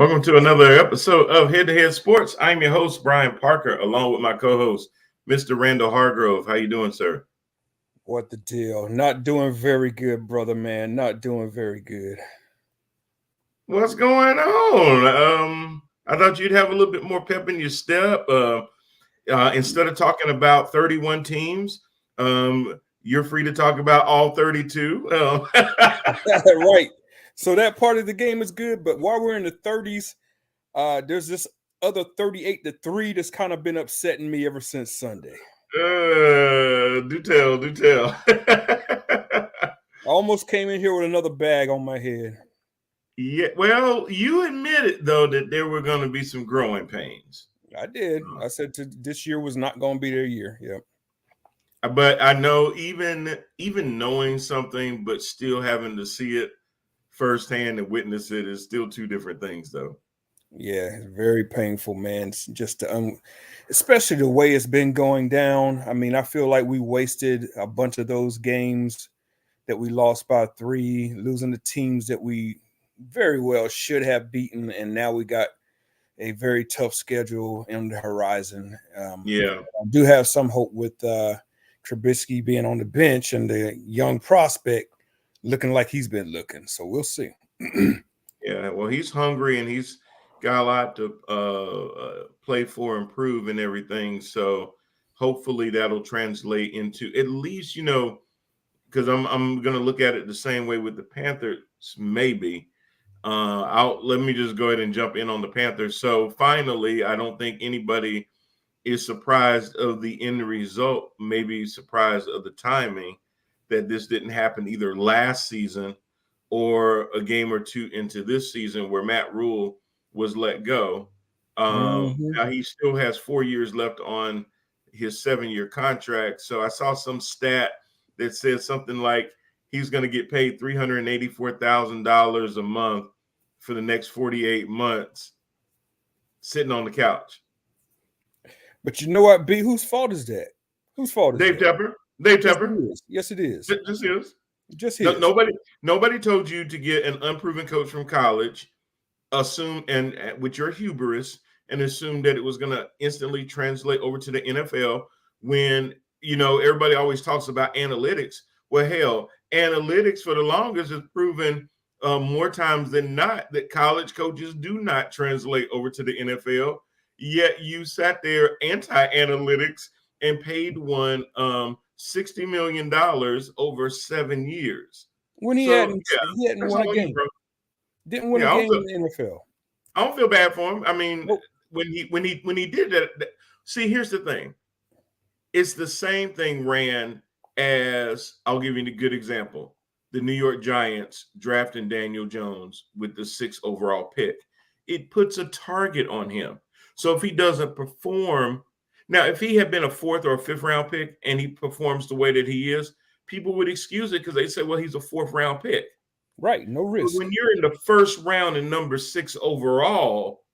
Welcome to another episode of Head to Head Sports. I'm your host, Brian Parker, along with my co-host, Mr. Randall Hargrove. How you doing, sir? What the deal? Not doing very good, brother, man. Not doing very good. What's going on? I thought you'd have a little bit more pep in your step. Instead of talking about 31 teams, you're free to talk about all 32. Right. So that part of the game is good, but while we're in the 30s, there's this other 38-3 that's kind of been upsetting me ever since Sunday. Do tell, do tell. I almost came in here with another bag on my head. Yeah, well, you admitted though that there were going to be some growing pains. I did. I said this year was not going to be their year. Yep. But I know even knowing something, but still having to see it firsthand and witness it is still two different things, though. Yeah, it's very painful, man. It's just especially the way it's been going down. I mean, I feel like we wasted a bunch of those games that we lost by 3, losing the teams that we very well should have beaten, and now we got a very tough schedule in the horizon. Yeah, I do have some hope with Trubisky being on the bench and the young prospect looking like he's been looking. So we'll see. yeah. Well, he's hungry and he's got a lot to play for, improve, and everything. So hopefully that'll translate into at least, because I'm going to look at it the same way with the Panthers, maybe. Let me just go ahead and jump in on the Panthers. So finally, I don't think anybody is surprised of the end result, maybe surprised of the timing that this didn't happen either last season or a game or two into this season where Matt Rhule was let go. Now he still has 4 years left on his 7-year contract. So I saw some stat that said something like he's going to get paid $384,000 a month for the next 48 months sitting on the couch. But you know what, B? Whose fault is that? Whose fault is Dave that? Tepper. Dave Tepper. Yes, it is. Just is. Just his. Nobody told you to get an unproven coach from college, assume and with your hubris and assume that it was going to instantly translate over to the NFL when everybody always talks about analytics. Well, hell, analytics for the longest has proven more times than not that college coaches do not translate over to the NFL. Yet you sat there anti-analytics and paid one $60 million over 7 years. When he hadn't won a game. Didn't win a game in the NFL. I don't feel bad for him. I mean, when he did that, see, here's the thing. It's the same thing ran as, I'll give you a good example, the New York Giants drafting Daniel Jones with the 6th overall pick. It puts a target on him. So if he doesn't perform, now if he had been a 4th or a 5th round pick and he performs the way that he is, people would excuse it because they say, well, he's a 4th round pick. Right, no risk. But when you're in the 1st round and number 6 overall,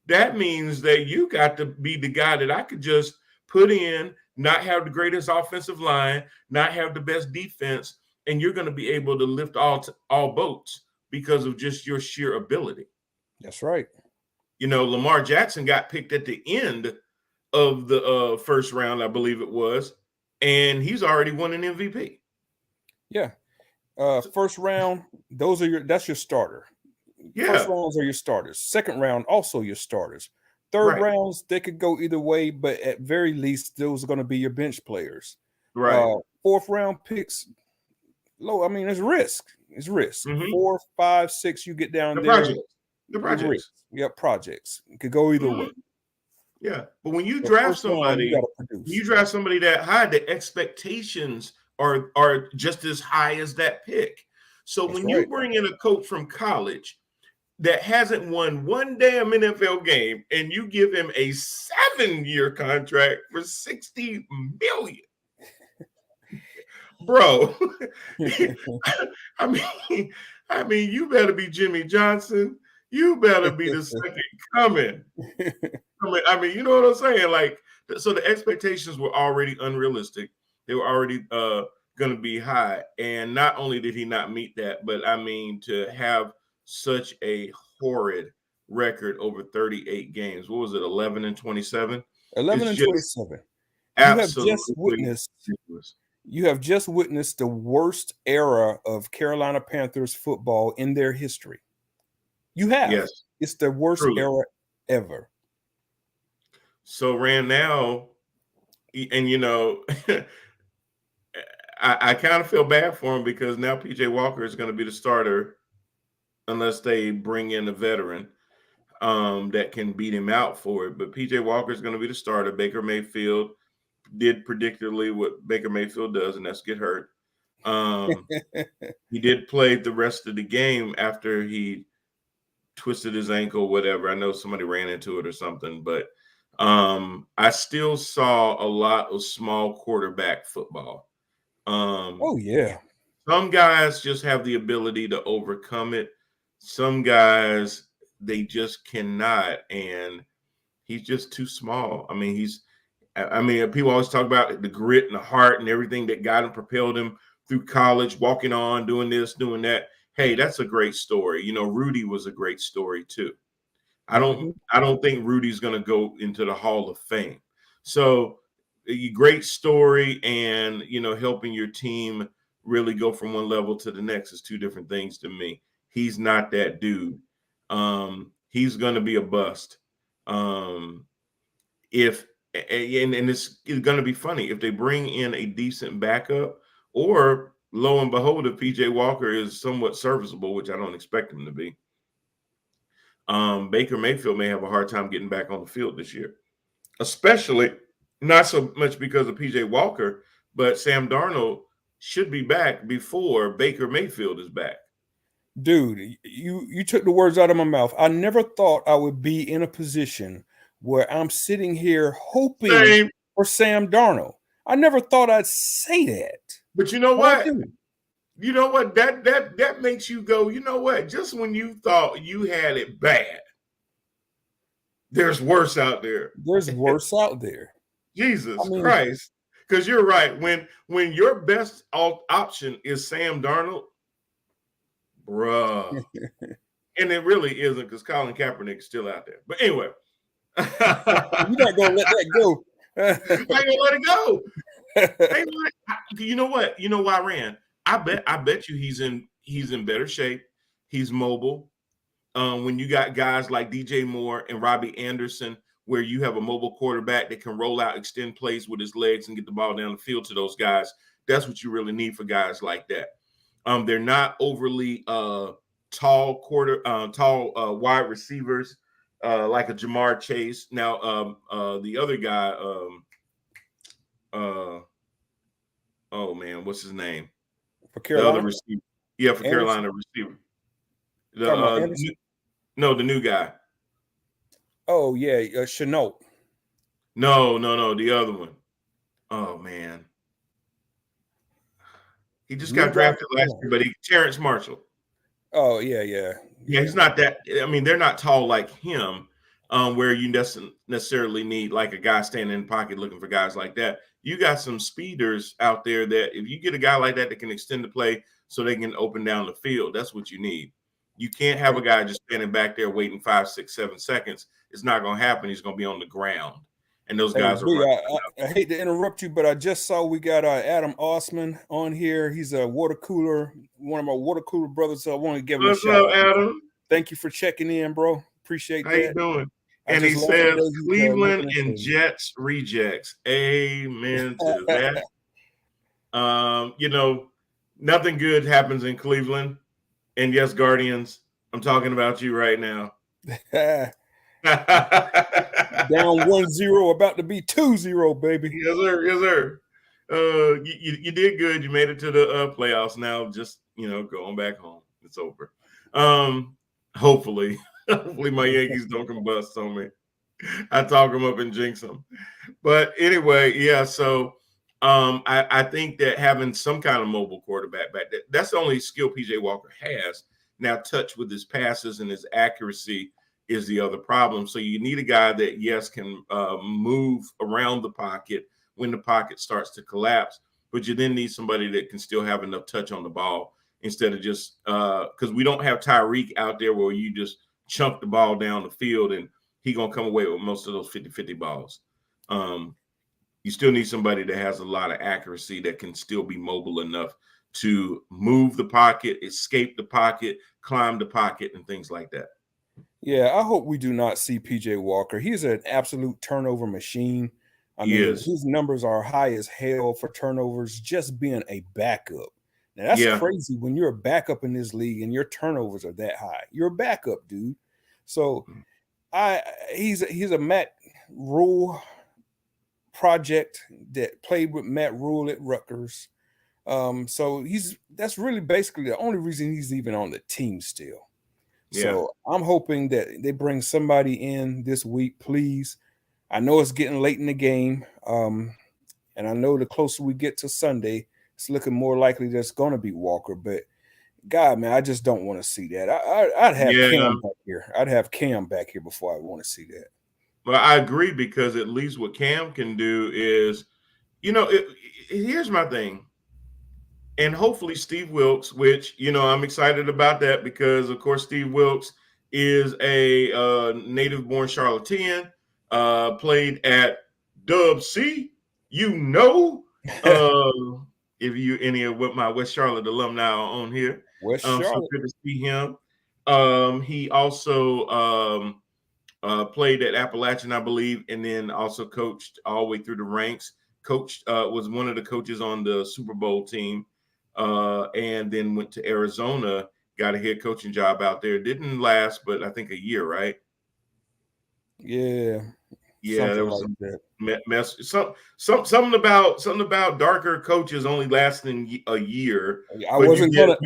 that means that you got to be the guy that I could just put in, not have the greatest offensive line, not have the best defense, and you're going to be able to lift all boats because of just your sheer ability. That's right. Lamar Jackson got picked at the end of the 1st round, I believe it was, and he's already won an MVP. Yeah. 1st round, that's your starter. Yeah. 1st rounds are your starters. 2nd round, also your starters. 3rd rounds, they could go either way, but at very least, those are going to be your bench players. Right. 4th round picks, low. I mean, it's risk. It's risk. 4, 5, 6, you get down there. The projects. Yep, projects. It could go either way. Yeah, but when you draft somebody, that high, the expectations are just as high as that pick. So when you bring in a coach from college that hasn't won one damn NFL game and you give him a 7-year contract for $60 million, bro. I mean, you better be Jimmy Johnson. You better be the second coming. I mean, you know what I'm saying? Like, so the expectations were already unrealistic. They were already going to be high. And not only did he not meet that, but I mean, to have such a horrid record over 38 games. What was it, 11-27? 11 It's and just 27. absolutely ridiculous. You have just witnessed the worst era of Carolina Panthers football in their history. You have. Yes, It's the worst truly. era ever. So Rand now, and I kind of feel bad for him because now PJ Walker is going to be the starter unless they bring in a veteran that can beat him out for it. But PJ Walker is going to be the starter. Baker Mayfield did predictably what Baker Mayfield does, and that's get hurt. He did play the rest of the game after he twisted his ankle, whatever. I know somebody ran into it or something, but I still saw a lot of small quarterback football. Oh, yeah. Some guys just have the ability to overcome it. Some guys, they just cannot. And he's just too small. I mean, people always talk about the grit and the heart and everything that got him, propelled him through college, walking on, doing this, doing that. Hey, that's a great story. Rudy was a great story too. I don't think Rudy's going to go into the Hall of Fame. So, a great story, and helping your team really go from one level to the next is two different things to me. He's not that dude. He's going to be a bust. If and it's going to be funny if they bring in a decent backup, or lo and behold, if PJ Walker is somewhat serviceable, which I don't expect him to be. Baker Mayfield may have a hard time getting back on the field this year, especially not so much because of PJ Walker, but Sam Darnold should be back before Baker Mayfield is back. Dude, you took the words out of my mouth. I never thought I would be in a position where I'm sitting here hoping for Sam Darnold. I never thought I'd say that. But you know But I what? do. You know what? That makes you go, you know what? Just when you thought you had it bad, there's worse out there. There's worse out there. Jesus Christ. Because you're right. When your best option is Sam Darnold, bruh. And it really isn't, because Colin Kaepernick's still out there. But anyway. You're not going to let that go. I ain't going to let it go. You know what? You know why, Rand? I bet you he's in better shape. He's mobile. When you got guys like DJ Moore and Robbie Anderson, where you have a mobile quarterback that can roll out, extend plays with his legs and get the ball down the field to those guys, that's what you really need for guys like that. They're not overly tall wide receivers like a Jamar Chase. Now, the other guy, oh man, what's his name? For Carolina? The other receiver. Yeah, for Anderson? Carolina receiver. The new guy. Oh, yeah, Chenault. No, the other one. Oh, man. He just got drafted last year, but Terrence Marshall. Oh, yeah. Yeah, he's not that. I mean, they're not tall like him, where you necessarily need like a guy standing in the pocket looking for guys like that. You got some speeders out there that if you get a guy like that can extend the play so they can open down the field, that's what you need. You can't have a guy just standing back there waiting 5, 6, 7 seconds. It's not going to happen. He's going to be on the ground. And those guys are running. I hate to interrupt you, but I just saw we got Adam Osman on here. He's a water cooler, one of my water cooler brothers. So I want to give him a shout out. Adam? Thank you for checking in, bro. Appreciate that. How you doing? And he says Cleveland and Jets rejects. Amen to that. Nothing good happens in Cleveland. And yes, Guardians, I'm talking about you right now. Down 1-0, about to be 2-0, baby. Yes, sir. You did good. You made it to the playoffs. Now just going back home. It's over. Hopefully my Yankees don't combust on me. I talk them up and jinx them. But anyway, yeah. So I think that having some kind of mobile quarterback back, that's the only skill PJ Walker has. Now, touch with his passes and his accuracy is the other problem. So you need a guy that, yes, can move around the pocket when the pocket starts to collapse, but you then need somebody that can still have enough touch on the ball instead of just because we don't have Tyreek out there where you just chunk the ball down the field, and he gonna come away with most of those 50-50 balls. You still need somebody that has a lot of accuracy, that can still be mobile enough to move the pocket, escape the pocket, climb the pocket, and things like that. Yeah, I hope we do not see PJ Walker. He's an absolute turnover machine. I mean, his numbers are high as hell for turnovers, just being a backup. Now, that's crazy when you're a backup in this league and your turnovers are that high. You're a backup, dude. So he's a Matt Rhule project that played with Matt Rhule at Rutgers. So that's really basically the only reason he's even on the team still. So I'm hoping that they bring somebody in this week, please. I know it's getting late in the game. And I know the closer we get to Sunday, it's looking more likely that it's going to be Walker. But God, man, I just don't want to see that. I'd have Cam back here. I'd have Cam back here before I want to see that. Well, I agree, because at least what Cam can do is, here's my thing. And hopefully Steve Wilks, which, I'm excited about that, because, of course, Steve Wilks is a native-born Charlottean, played at Dub C. If you any of my West Charlotte alumni are on here. West Charlotte. So good to see him. He also played at Appalachian, I believe, and then also coached all the way through the ranks. Was one of the coaches on the Super Bowl team. And then went to Arizona, got a head coaching job out there. Didn't last, but I think a year, right? Yeah. There was like some mess. Something about darker coaches only lasting a year. I wasn't gonna.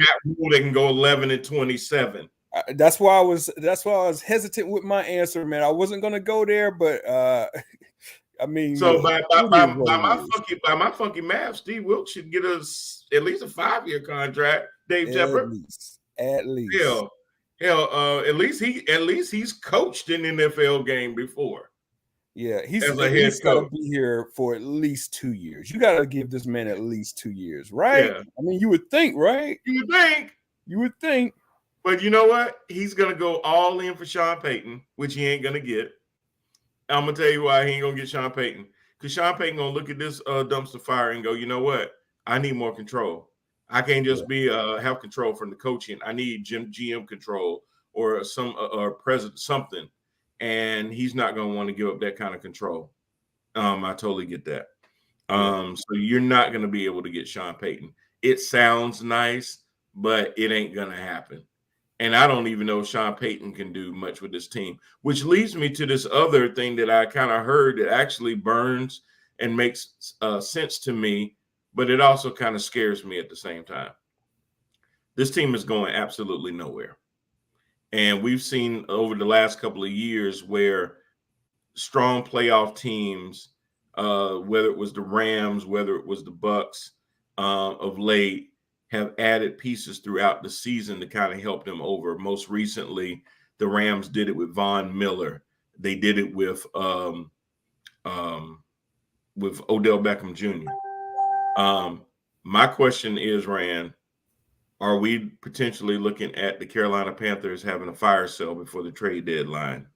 They can go 11-27. That's why I was hesitant with my answer, man. I wasn't gonna go there, but I mean, so by my funky math, Steve Wilks should get us at least a 5-year contract. Dave Tepper, at least. Hell, at least he's coached an NFL game before. Yeah, he's got to be here for at least 2 years. You got to give this man at least 2 years, right? Yeah. I mean, you would think, right? You would think. But you know what? He's gonna go all in for Sean Payton, which he ain't gonna get. I'm gonna tell you why he ain't gonna get Sean Payton. Because Sean Payton gonna look at this dumpster fire and go, you know what? I need more control. I can't just be have control from the coaching. I need GM control or or president something. And he's not gonna want to give up that kind of control. I totally get that. So you're not gonna be able to get Sean Payton. It sounds nice, but it ain't gonna happen. And I don't even know if Sean Payton can do much with this team, which leads me to this other thing that I kind of heard that actually burns and makes sense to me, but it also kind of scares me at the same time. This team is going absolutely nowhere. And we've seen over the last couple of years where strong playoff teams, whether it was the Rams, whether it was the Bucks of late, have added pieces throughout the season to kind of help them over. Most recently, the Rams did it with Von Miller. They did it with Odell Beckham Jr. My question is, Rand, are we potentially looking at the Carolina Panthers having a fire sale before the trade deadline?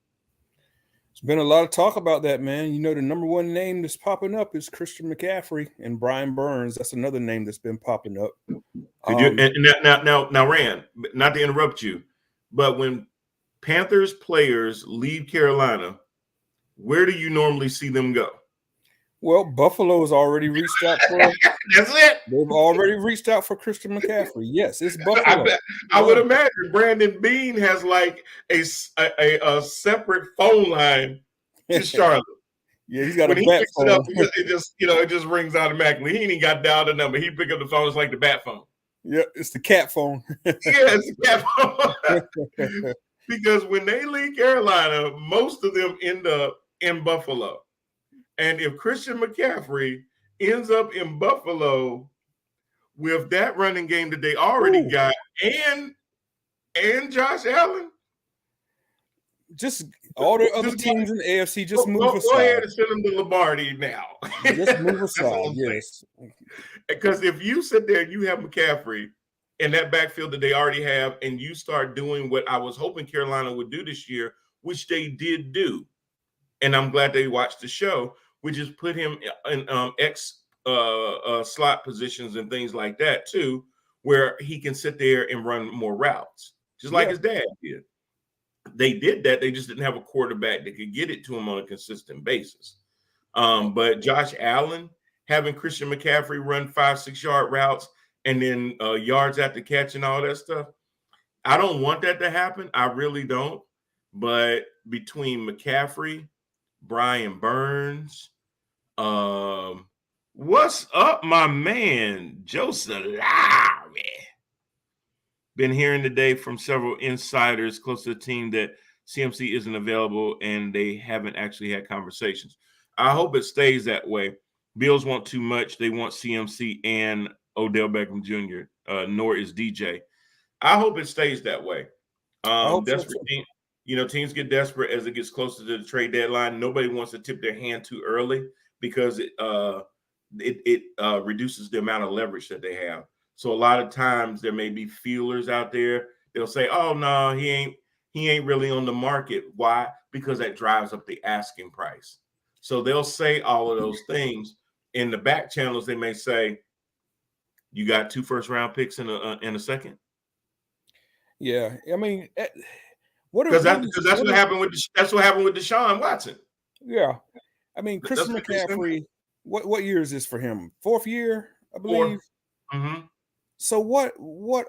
There's been a lot of talk about that, man. You know, the number one name that's popping up is Christian McCaffrey and Brian Burns. That's another name that's been popping up. Now, Rand, not to interrupt you, but when Panthers players leave Carolina, where do you normally see them go? Well, Buffalo's already reached out for. That's it. They've already reached out for Christian McCaffrey. Yes, it's Buffalo. I would imagine Brandon Beane has like a separate phone line to Charlotte. Yeah, he's got a bat phone. It just rings automatically. He ain't got dialed the number. He pick up the phone. It's like the bat phone. Yeah, it's the cat phone. It's the cat phone. Because when they leave Carolina, most of them end up in Buffalo. And if Christian McCaffrey ends up in Buffalo with that running game that they already got and Josh Allen, just all the other teams in the AFC just move aside. Go ahead and send them to Lombardi now. Just move aside, yes. Because if you sit there and you have McCaffrey in that backfield that they already have, and you start doing what I was hoping Carolina would do this year, which they did do. And I'm glad they watched the show, which is put him in slot positions and things like that too, where he can sit there and run more routes, just like his dad did. They did that. They just didn't have a quarterback that could get it to him on a consistent basis. But Josh Allen having Christian McCaffrey run 5-6 yard routes and then yards after catch and all that stuff, I don't want that to happen. I really don't. But between McCaffrey, Brian Burns, what's up, my man, Joseph Lowry? Been hearing today from several insiders close to the team that CMC isn't available and they haven't actually had conversations. I hope it stays that way. Bills want too much. They want CMC and Odell Beckham Jr., nor is DJ. I hope it stays that way. Desperate team, teams get desperate as it gets closer to the trade deadline. Nobody wants to tip their hand too early because it reduces the amount of leverage that they have. So a lot of times there may be feelers out there. They'll say, "Oh no, he ain't really on the market." Why? Because that drives up the asking price. So they'll say all of those things. In the back channels, they may say, "You got 2 first-round picks in a second." Yeah, I mean, because that's what happened with Deshaun Watson. Yeah, I mean, Christian McCaffrey. What year is this for him? 4th year, I believe. Mm-hmm. So what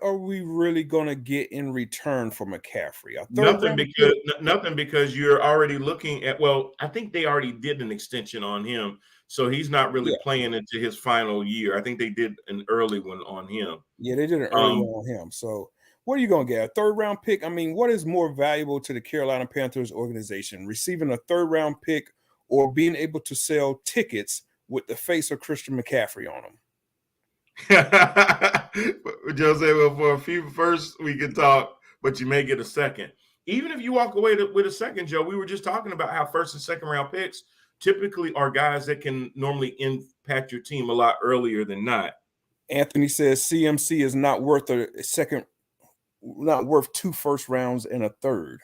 are we really going to get in return for McCaffrey? Nothing because you're already looking at. Well, I think they already did an extension on him, so he's not really playing into his final year. I think they did an early one on him. Yeah, they did an early one on him. So what are you going to get? A 3rd-round pick? I mean, what is more valuable to the Carolina Panthers organization? Receiving a 3rd-round pick or being able to sell tickets with the face of Christian McCaffrey on them? Jose, well, for a few first we can talk, but you may get a second. Even if you walk away with a second, Joe, we were just talking about how 1st and 2nd round picks typically are guys that can normally impact your team a lot earlier than not. Anthony says CMC is not worth a second, not worth 2 first rounds and a 3rd.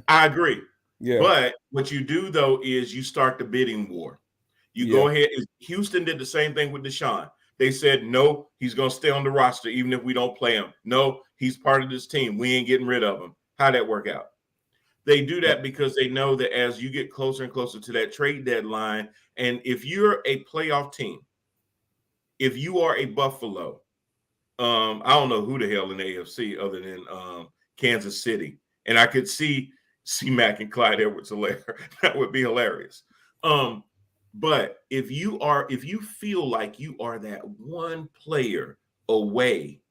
I agree. Yeah. But what you do, though, is you start the bidding war. You go ahead. Houston did the same thing with Deshaun. They said, no, he's going to stay on the roster even if we don't play him. No, he's part of this team. We ain't getting rid of him. How'd that work out? They do that because they know that as you get closer and closer to that trade deadline, and if you're a playoff team, if you are a Buffalo, I don't know who the hell in the AFC other than Kansas City. And I could see C-Mac and Clyde Edwards-Helaire. That would be hilarious. But if you feel like you are that one player away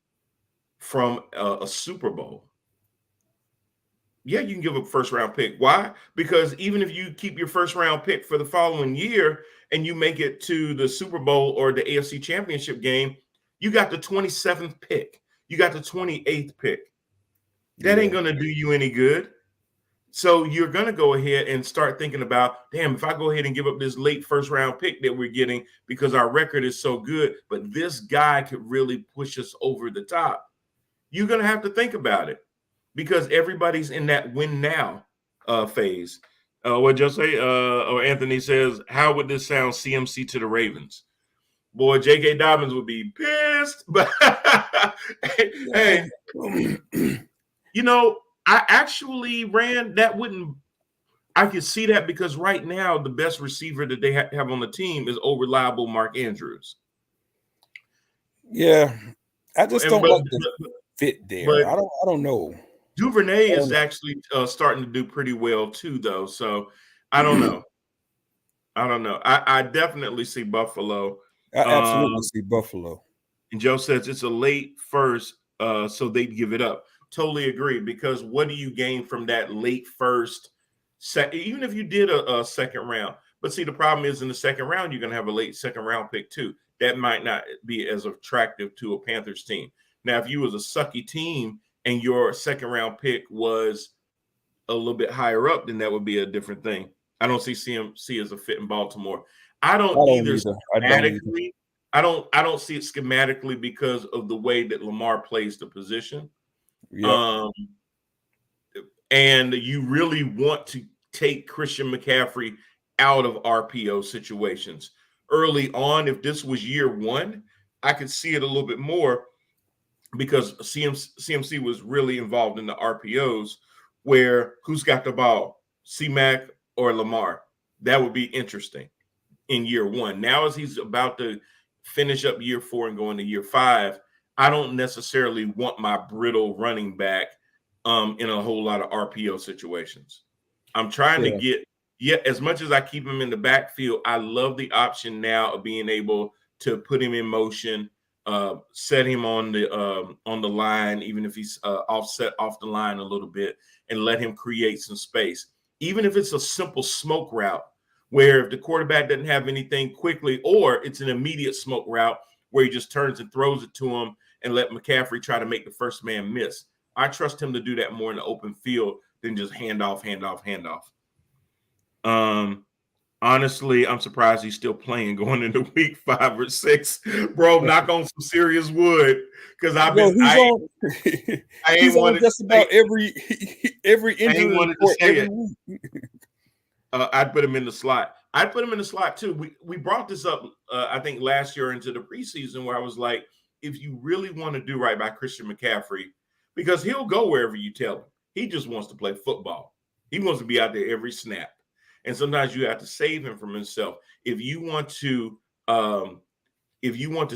from a Super Bowl, yeah, you can give a 1st-round pick. Why? Because even if you keep your 1st-round pick for the following year and you make it to the Super Bowl or the AFC Championship game, you got the 27th pick. You got the 28th pick. That ain't going to do you any good. So you're going to go ahead and start thinking about, damn, if I go ahead and give up this late 1st-round pick that we're getting because our record is so good, but this guy could really push us over the top, you're going to have to think about it because everybody's in that win now phase. What Jose or Anthony says, how would this sound CMC to the Ravens? Boy, J.K. Dobbins would be pissed. But hey, I actually ran that I could see that because right now the best receiver that they have on the team is reliable Mark Andrews. Yeah, I just don't like the fit there. I don't know. Duvernay is actually starting to do pretty well too, though. So I don't know. I definitely see Buffalo. I absolutely see Buffalo. And Joe says it's a late 1st, so they'd give it up. Totally agree, because what do you gain from that late 1st, even if you did a 2nd round? But see, the problem is in the 2nd round, you're going to have a late 2nd round pick too. That might not be as attractive to a Panthers team. Now, if you was a sucky team and your 2nd round pick was a little bit higher up, then that would be a different thing. I don't see CMC as a fit in Baltimore. I don't either. I don't see it schematically because of the way that Lamar plays the position. Yep. Um, and you really want to take Christian McCaffrey out of RPO situations early on. If this was year one, I could see it a little bit more because CMC was really involved in the RPOs where who's got the ball, C-Mac or Lamar. That would be interesting in year one. Now, as he's about to finish up year 4 and go into year 5, I don't necessarily want my brittle running back in a whole lot of RPO situations. I'm trying to get, as much as I keep him in the backfield, I love the option now of being able to put him in motion, set him on the line, even if he's offset off the line a little bit, and let him create some space. Even if it's a simple smoke route, where if the quarterback doesn't have anything quickly, or it's an immediate smoke route where he just turns and throws it to him and let McCaffrey try to make the first man miss. I trust him to do that more in the open field than just handoff. Honestly, I'm surprised he's still playing going into week 5 or 6. Bro, knock on some serious wood. Because I ain't on just about every injury report every week. I'd put him in the slot. I'd put him in the slot too. We brought this up, I think, last year into the preseason, where I was like, if you really want to do right by Christian McCaffrey, because he'll go wherever you tell him. He just wants to play football. He wants to be out there every snap. And sometimes you have to save him from himself. If you want to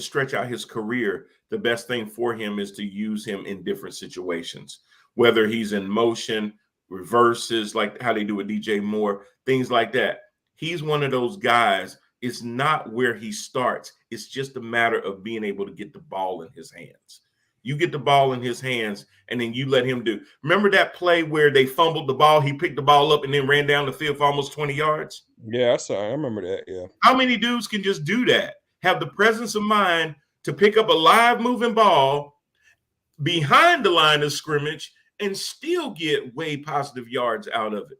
stretch out his career, the best thing for him is to use him in different situations, whether he's in motion, reverses, like how they do with DJ Moore, things like that. He's one of those guys. It's not where he starts. It's just a matter of being able to get the ball in his hands. You get the ball in his hands, and then you let him do. Remember that play where they fumbled the ball? He picked the ball up and then ran down the field for almost 20 yards? Yeah, I remember that, yeah. How many dudes can just do that? Have the presence of mind to pick up a live moving ball behind the line of scrimmage and still get way positive yards out of it.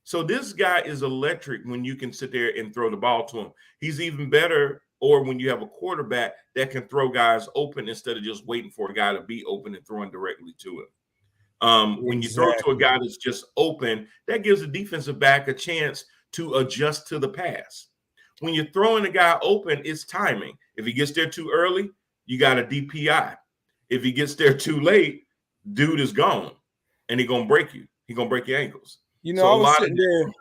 So this guy is electric when you can sit there and throw the ball to him. He's even better, or when you have a quarterback that can throw guys open instead of just waiting for a guy to be open and throwing directly to him. When you throw to a guy that's just open, that gives the defensive back a chance to adjust to the pass. When you're throwing a guy open, it's timing. If he gets there too early, you got a DPI. If he gets there too late, dude is gone, and he's going to break you. He's going to break your ankles. You know, I was sitting there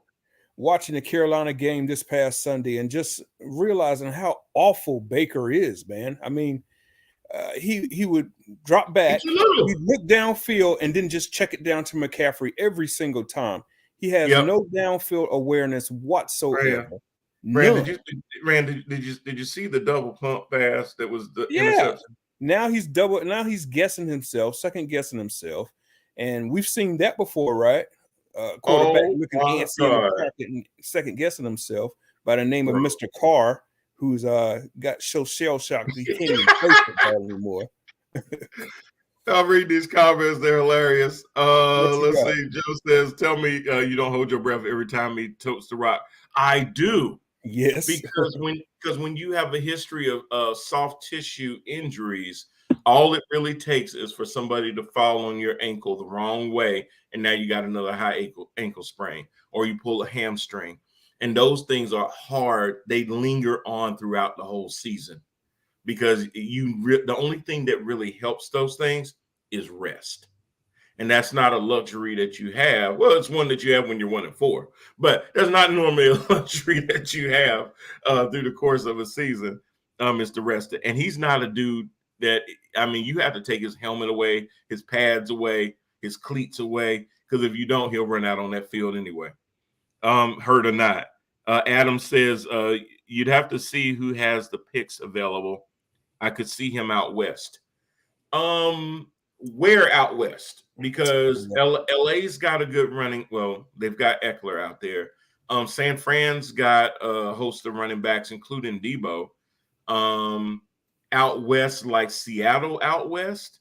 watching the Carolina game this past Sunday and just realizing how awful Baker is, man. I mean, he would drop back, he'd look downfield, and then just check it down to McCaffrey every single time. He has no downfield awareness whatsoever. Rand, did you see the double pump pass that was the interception? Now he's guessing himself, second guessing himself. And we've seen that before, right? Quarterback looking antsy in the pocket and second guessing himself by the name of Mr. Carr, who's got shell shocked he can't even play football anymore. I'll read these comments. They're hilarious. Let's see. Joe says, tell me you don't hold your breath every time he totes the rock. I do. Yes. Because when you have a history of soft tissue injuries, all it really takes is for somebody to fall on your ankle the wrong way, and now you got another high ankle sprain, or you pull a hamstring. And those things are hard. They linger on throughout the whole season because the only thing that really helps those things is rest. And that's not a luxury that you have. Well, it's one that you have when you're 1-4, but that's not normally a luxury that you have through the course of a season. Is to rest it. And he's not a dude that, I mean, you have to take his helmet away, his pads away, his cleats away, because if you don't, he'll run out on that field anyway, hurt or not. Adam says you'd have to see who has the picks available. I could see him out west. Where out west? Because LA's got a good running. Well, they've got Eckler out there. San Fran's got a host of running backs, including Debo. Out west, like Seattle out west,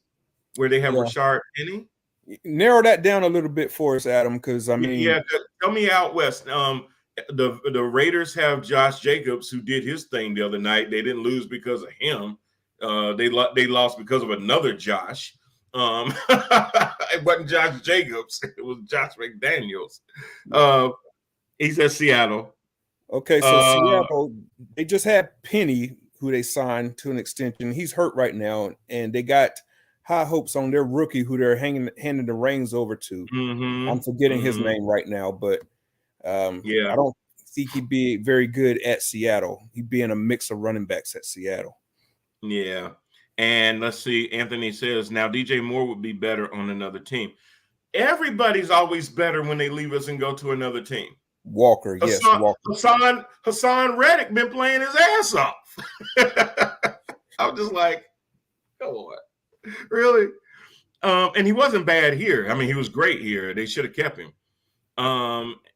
where they have Rashard Penny. Narrow that down a little bit for us, Adam, because I mean, tell me out west. the Raiders have Josh Jacobs, who did his thing the other night. They didn't lose because of him. They lost because of another Josh. It wasn't Josh Jacobs. It was Josh McDaniels. He's at Seattle. Okay, so Seattle, they just had Penny, who they signed to an extension. He's hurt right now, and they got high hopes on their rookie, who they're handing the reins over to. I'm forgetting his name right now, but I don't think he'd be very good at Seattle. He'd be in a mix of running backs at Seattle. Yeah. And let's see, Anthony says, now DJ Moore would be better on another team. Everybody's always better when they leave us and go to another team. Walker, yes. Walker. Hassan Reddick been playing his ass off. I'm just like, come on. Really? And he wasn't bad here. I mean, he was great here. They should have kept him.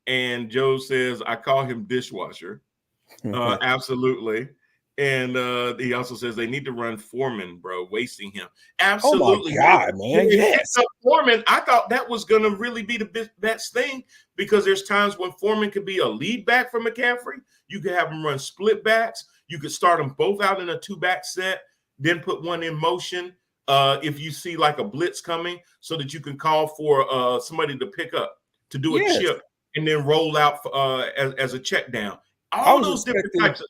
And Joe says, I call him dishwasher. Absolutely. And he also says they need to run Foreman, bro, wasting him. Absolutely. Oh my God, man. Yes. Foreman, I thought that was going to really be the best thing, because there's times when Foreman could be a lead back for McCaffrey. You could have him run split backs. You could start them both out in a 2-back set, then put one in motion if you see like a blitz coming, so that you can call for somebody to pick up, to do a chip, and then roll out as a check down. All those different types of.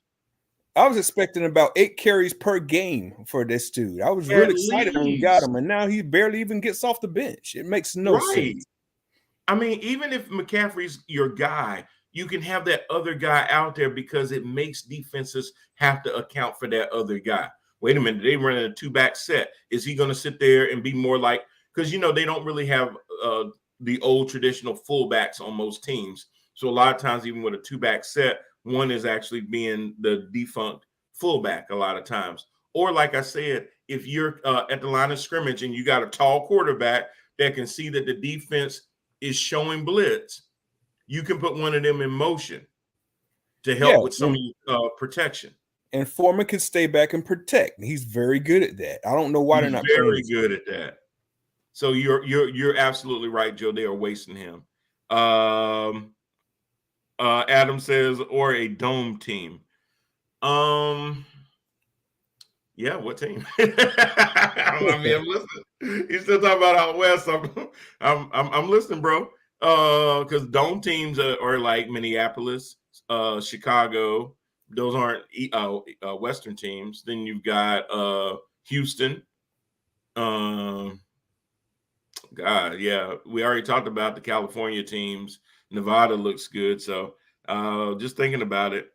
I was expecting about 8 carries per game for this dude. I was really excited when we got him, and now he barely even gets off the bench. It makes no sense. I mean, even if McCaffrey's your guy, you can have that other guy out there, because it makes defenses have to account for that other guy. Wait a minute, they run a 2-back set. Is he going to sit there and be more like, because, they don't really have the old traditional fullbacks on most teams. So a lot of times, even with a 2-back set, one is actually being the defunct fullback a lot of times. Or like I said, if you're at the line of scrimmage and you got a tall quarterback that can see that the defense is showing blitz, you can put one of them in motion to help with some protection. And Foreman can stay back and protect. He's very good at that. I don't know why they're not very good at that. So you're absolutely right, Joe. They are wasting him. Adam says, or a dome team. Yeah, what team? I mean, I'm listening. He's still talking about out west. I'm listening, bro. Because dome teams are like Minneapolis, Chicago. Those aren't Western teams. Then you've got Houston. God, yeah, we already talked about the California teams. Nevada looks good. So just thinking about it.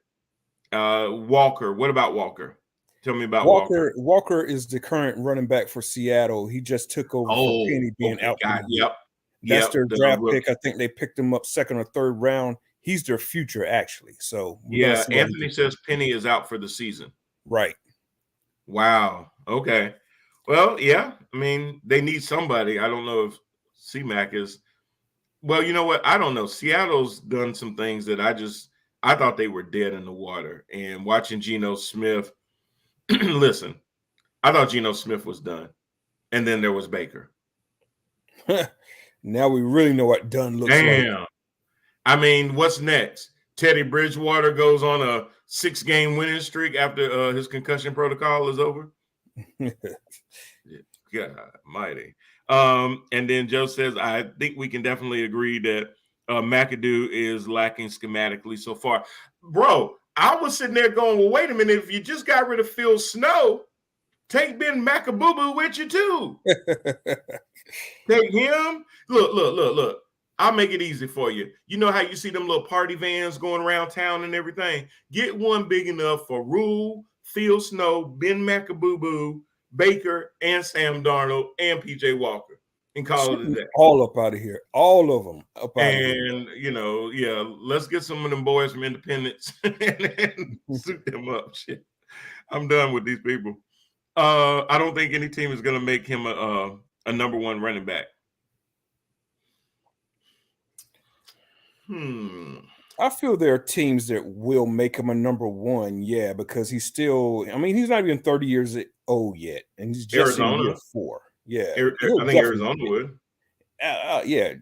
Walker. What about Walker? Tell me about Walker. Walker is the current running back for Seattle. He just took over for Penny being out. Yep. That's their draft pick. I think they picked him up 2nd or 3rd round. He's their future, actually. So yeah, Anthony says Penny is out for the season. Right. Wow. Okay. Well, yeah. I mean, they need somebody. I don't know if C-Mac is. Well, you know what? I don't know. Seattle's done some things that I thought they were dead in the water. And watching Geno Smith, listen, I thought Geno Smith was done. And then there was Baker. Now we really know what done looks like. I mean, what's next? Teddy Bridgewater goes on a 6-game winning streak after his concussion protocol is over. God mighty. And then Joe says, I think we can definitely agree that McAdoo is lacking schematically so far. Bro, I was sitting there going, well, wait a minute. If you just got rid of Phil Snow, take Ben McAboo with you too. Take him. Look. I'll make it easy for you. You know how you see them little party vans going around town and everything? Get one big enough for Rhule, Phil Snow, Ben McAboo, Baker, and Sam Darnold, and PJ Walker, and call it a day. All up out of here. All of them up out of here. And, let's get some of them boys from Independence and suit them up. Shit. I'm done with these people. I don't think any team is going to make him a number 1 running back. I feel there are teams that will make him a number 1, because he's still. I mean, he's not even 30 years old yet, and he's just in year 4. Yeah, I think Arizona would. Yeah,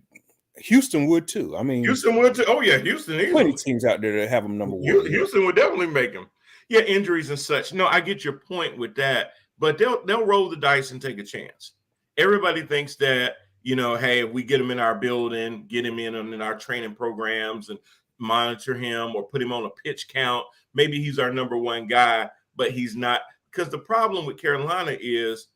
Houston would too. I mean, Houston would too. Oh yeah, Houston easily. Plenty teams out there that have him number one. Houston would definitely make him. Yeah, injuries and such. No, I get your point with that, but they'll roll the dice and take a chance. Everybody thinks that, hey, if we get him in our building, get him in our training programs and monitor him or put him on a pitch count, maybe he's our number one guy, but he's not. Because the problem with Carolina is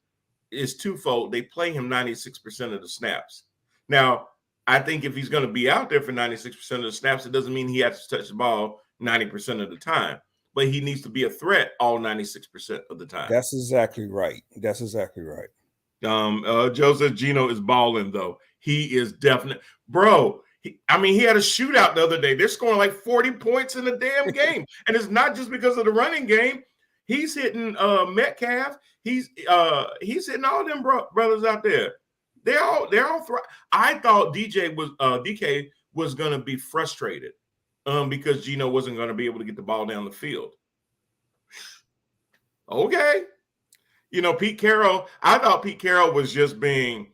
twofold. They play him 96% of the snaps. Now, I think if he's going to be out there for 96% of the snaps, it doesn't mean he has to touch the ball 90% of the time, but he needs to be a threat all 96% of the time. That's exactly right. Joe says Geno is balling, though. He is definitely, bro. He had a shootout the other day. They're scoring like 40 points in a damn game, and it's not just because of the running game. He's hitting Metcalf. He's hitting all them brothers out there. They're all I thought DK was going to be frustrated because Geno wasn't going to be able to get the ball down the field. Okay. Pete Carroll, I thought Pete Carroll was just being,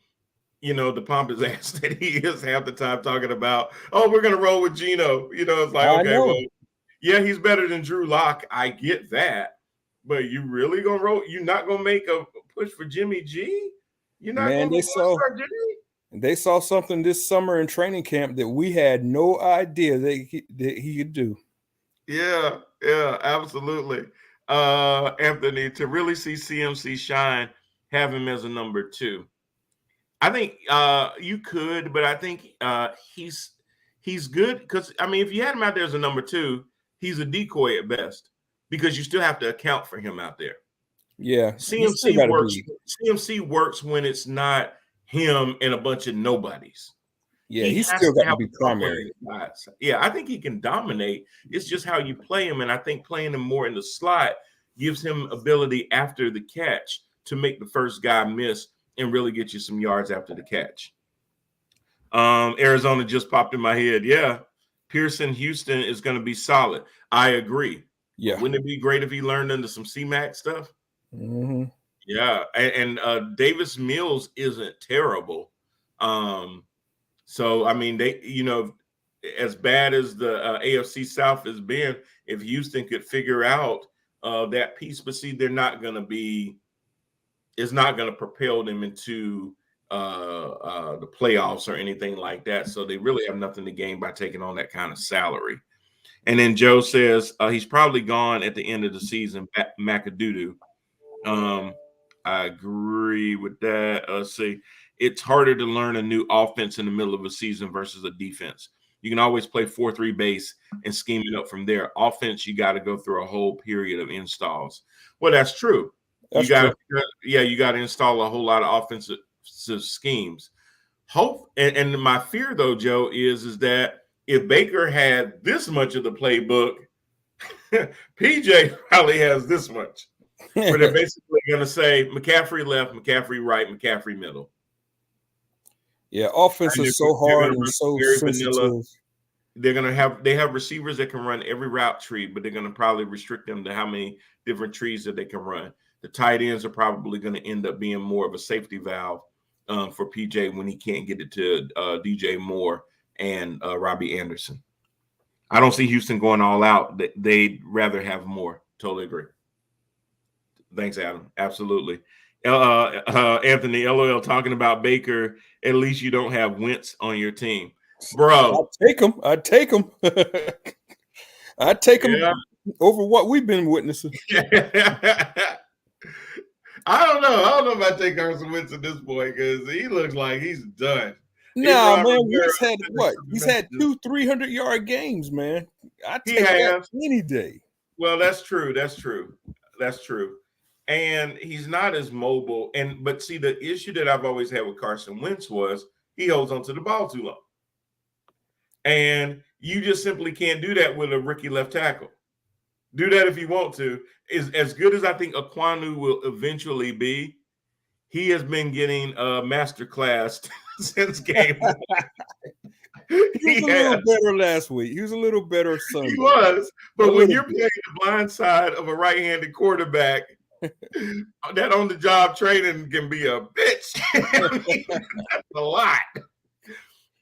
the pompous ass that he is half the time talking about, oh, we're going to roll with Geno. It's like, okay, well, yeah, he's better than Drew Lock. I get that. But you really going to roll? You're not going to make a push for Jimmy G? You're not going to start Jimmy? They saw something this summer in training camp that we had no idea that he could do. Yeah, absolutely. Anthony, to really see CMC shine, have him as a number 2. I think you could, but I think he's good because, if you had him out there as a number 2, he's a decoy at best because you still have to account for him out there. Yeah. CMC works when it's not him and a bunch of nobodies. Yeah, he's still got to be primary. Yeah, I think he can dominate. It's just how you play him, and I think playing him more in the slot gives him ability after the catch to make the first guy miss and really get you some yards after the catch. Arizona just popped in my head. Yeah, Pearson Houston is going to be solid. I agree. Yeah. Wouldn't it be great if he learned into some C-Mac stuff? Mm-hmm. Yeah, and Davis Mills isn't terrible. So, they, as bad as the AFC South has been, if Houston could figure out that piece, but see, it's not going to propel them into the playoffs or anything like that. So they really have nothing to gain by taking on that kind of salary. And then Joe says he's probably gone at the end of the season, McAdoo. I agree with that. Let's see. It's harder to learn a new offense in the middle of a season versus a defense. You can always play 4-3 base and scheme it up from there. Offense, you got to go through a whole period of installs. Well, that's true. You got to install a whole lot of offensive schemes. And my fear, though, Joe, is that if Baker had this much of the playbook, PJ probably has this much. Where they're basically going to say McCaffrey left, McCaffrey right, McCaffrey middle. Yeah, offense is so hard and so sensitive. Vanilla. They have receivers that can run every route tree, but they're going to probably restrict them to how many different trees that they can run. The tight ends are probably going to end up being more of a safety valve for PJ when he can't get it to DJ Moore and Robbie Anderson. I don't see Houston going all out. They'd rather have more. Totally agree. Thanks, Adam. Absolutely. Anthony, LOL talking about Baker. At least you don't have Wentz on your team. Bro. I'd take him. I'd take him over what we've been witnessing. I don't know if I take Carson Wentz at this point because he looks like he's done. Nah, man, Wentz had what? He's had 200-300-yard games, man. I'd take that any day. Well, that's true. And he's not as mobile. But see, the issue that I've always had with Carson Wentz was he holds onto the ball too long. And you just simply can't do that with a rookie left tackle. Do that if you want to. As good as I think Aquanu will eventually be, he has been getting a master class since game one. He was a little better last week. He was a little better Sunday. He was. But when you're playing the blind side of a right-handed quarterback, that on-the-job training can be a bitch. That's a lot.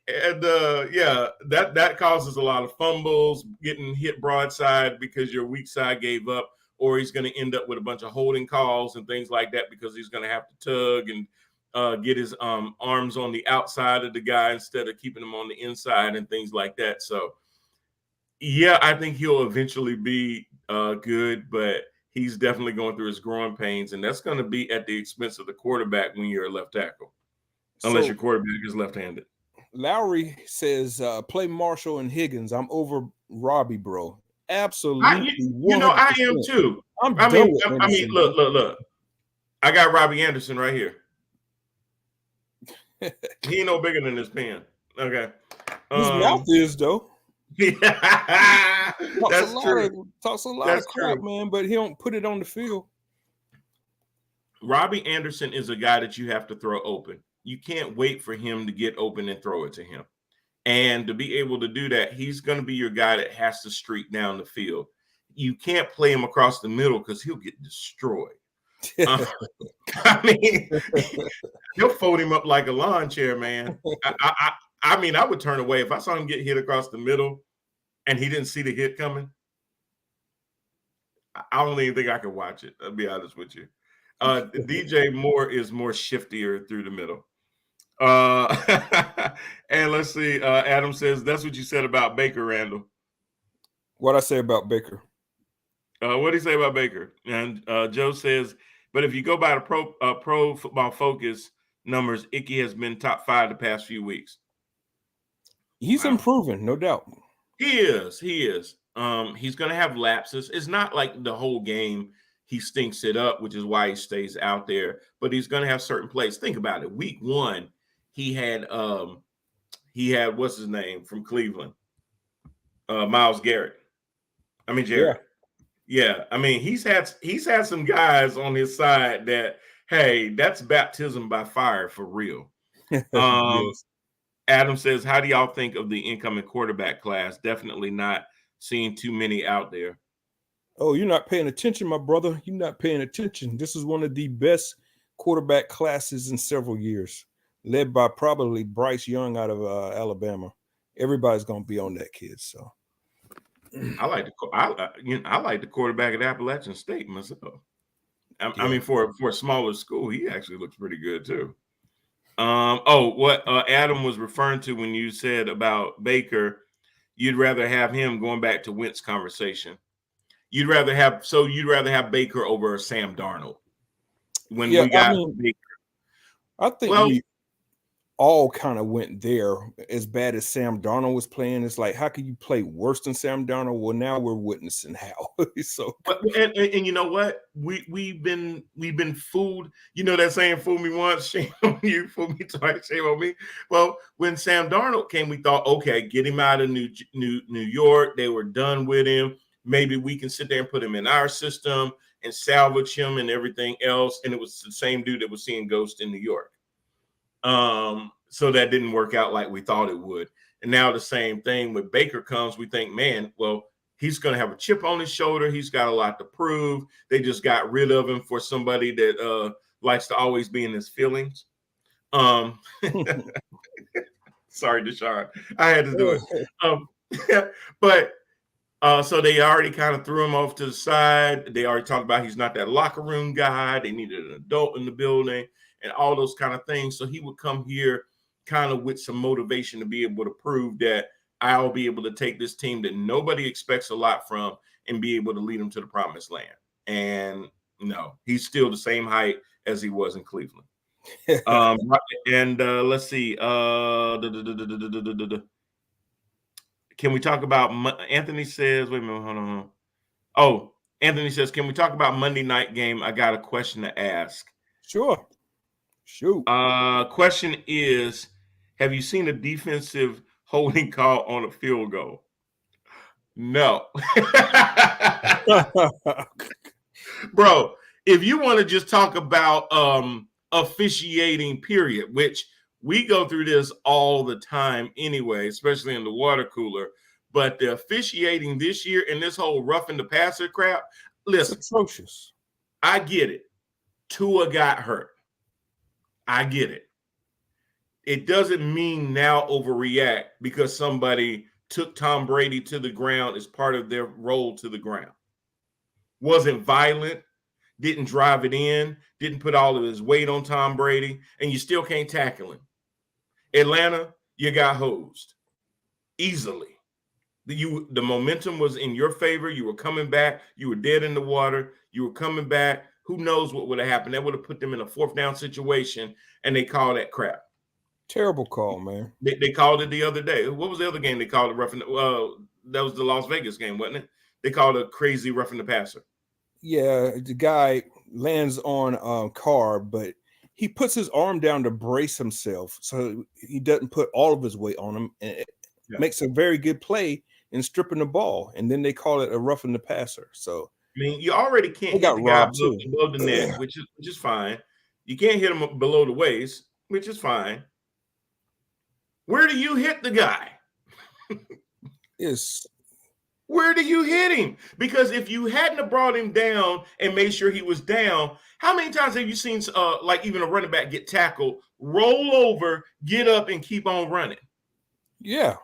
And yeah, that causes a lot of fumbles, getting hit broadside because your weak side gave up, or he's going to end up with a bunch of holding calls and things like that because he's going to have to tug and get his arms on the outside of the guy instead of keeping him on the inside and things like that. So, yeah, I think he'll eventually be good, but he's definitely going through his growing pains, and that's going to be at the expense of the quarterback when you're a left tackle, unless So your quarterback is left-handed. Lowry says, play Marshall and Higgins. I'm over Robbie, bro. I, Absolutely, I am 100%. too. I'm I done mean, with Anderson, look. I got Robbie Anderson right here. bro. He ain't no bigger than his pen. Okay. His mouth is though. Yeah, that's true. Talks a lot of That's crap, true. man, but he don't put it on the field. Robbie Anderson is a guy that you have to throw open. You can't wait for him to get open and throw it to him. And to be able to do that, he's going to be your guy that has to streak down the field. You can't play him across the middle because he'll get destroyed. I mean, he'll fold him up like a lawn chair, man. I mean, I would turn away if I saw him get hit across the middle and he didn't see the hit coming. I don't even think I could watch it. I'll be honest with you. DJ Moore is more shiftier through the middle. And let's see. Adam says that's what you said about Baker, Randall. What I say about Baker? What do you say about Baker? And Joe says, but if you go by the pro football focus numbers, Icky has been top 5 the past few weeks. He's improving, no doubt. He is. He's going to have lapses. It's not like the whole game he stinks it up, which is why he stays out there. But he's going to have certain plays. Think about it. Week 1, he had what's his name from Cleveland, Myles Garrett. I mean Jared. Yeah. I mean he's had some guys on his side that, hey, that's baptism by fire for real. Yes. Adam says, how do y'all think of the incoming quarterback class? Definitely not seeing too many out there. Oh, you're not paying attention, my brother. You're not paying attention. This is one of the best quarterback classes in several years, led by probably Bryce Young out of Alabama. Everybody's going to be on that kid. So I like the quarterback at Appalachian State myself. I mean, for a smaller school, he actually looks pretty good too. What Adam was referring to when you said about Baker, you'd rather have him going back to Wentz conversation. You'd rather have Baker over Sam Darnold when we got Baker. I think we all kind of went there. As bad as Sam Darnold was playing, it's like, how can you play worse than Sam Darnold? Well, now we're witnessing how. So, and you know what? We've been fooled. You know that saying, "Fool me once, shame on you. Fool me twice, shame on me." Well, when Sam Darnold came, we thought, okay, get him out of New York. They were done with him. Maybe we can sit there and put him in our system and salvage him and everything else. And it was the same dude that was seeing ghosts in New York. So that didn't work out like we thought it would. And now the same thing with Baker comes, we think, man, well, he's going to have a chip on his shoulder. He's got a lot to prove. They just got rid of him for somebody that likes to always be in his feelings. Sorry, Deshaun. I had to do it. But so they already kind of threw him off to the side. They already talked about he's not that locker room guy. They needed an adult in the building and all those kind of things. So he would come here kind of with some motivation to be able to prove that I'll be able to take this team that nobody expects a lot from and be able to lead them to the promised land. And no, he's still the same height as he was in Cleveland. Let's see. Can we talk about Anthony says, wait a minute, hold on. Oh, Anthony says, can we talk about Monday night game? I got a question to ask. Sure. Shoot. Question is, have you seen a defensive holding call on a field goal? No. Bro, if you want to just talk about officiating, period, which we go through this all the time anyway, especially in the water cooler. But the officiating this year and this whole roughing the passer crap, listen, it's atrocious. I get it. Tua got hurt. I get it. it doesn't mean now overreact because somebody took Tom Brady to the ground as part of their roll to the ground. Wasn't violent, didn't drive it in, didn't put all of his weight on Tom Brady, and you still can't tackle him. Atlanta, you got hosed easily. The momentum was in your favor. You were coming back. You were dead in the water. You were coming back. Who knows what would have happened? That would have put them in a 4th down situation, and they call that crap. Terrible call, man. They called it the other day. What was the other game they called it roughing? That was the Las Vegas game, wasn't it? They called it crazy roughing the passer. Yeah, the guy lands on Carr, but he puts his arm down to brace himself, so he doesn't put all of his weight on him, and it makes a very good play in stripping the ball, and then they call it a roughing the passer. So I mean, you already can't hit the guy below the neck, which is fine. You can't hit him below the waist, which is fine. Where do you hit the guy? Where do you hit him? Because if you hadn't have brought him down and made sure he was down, how many times have you seen like even a running back get tackled, roll over, get up, and keep on running? Yeah.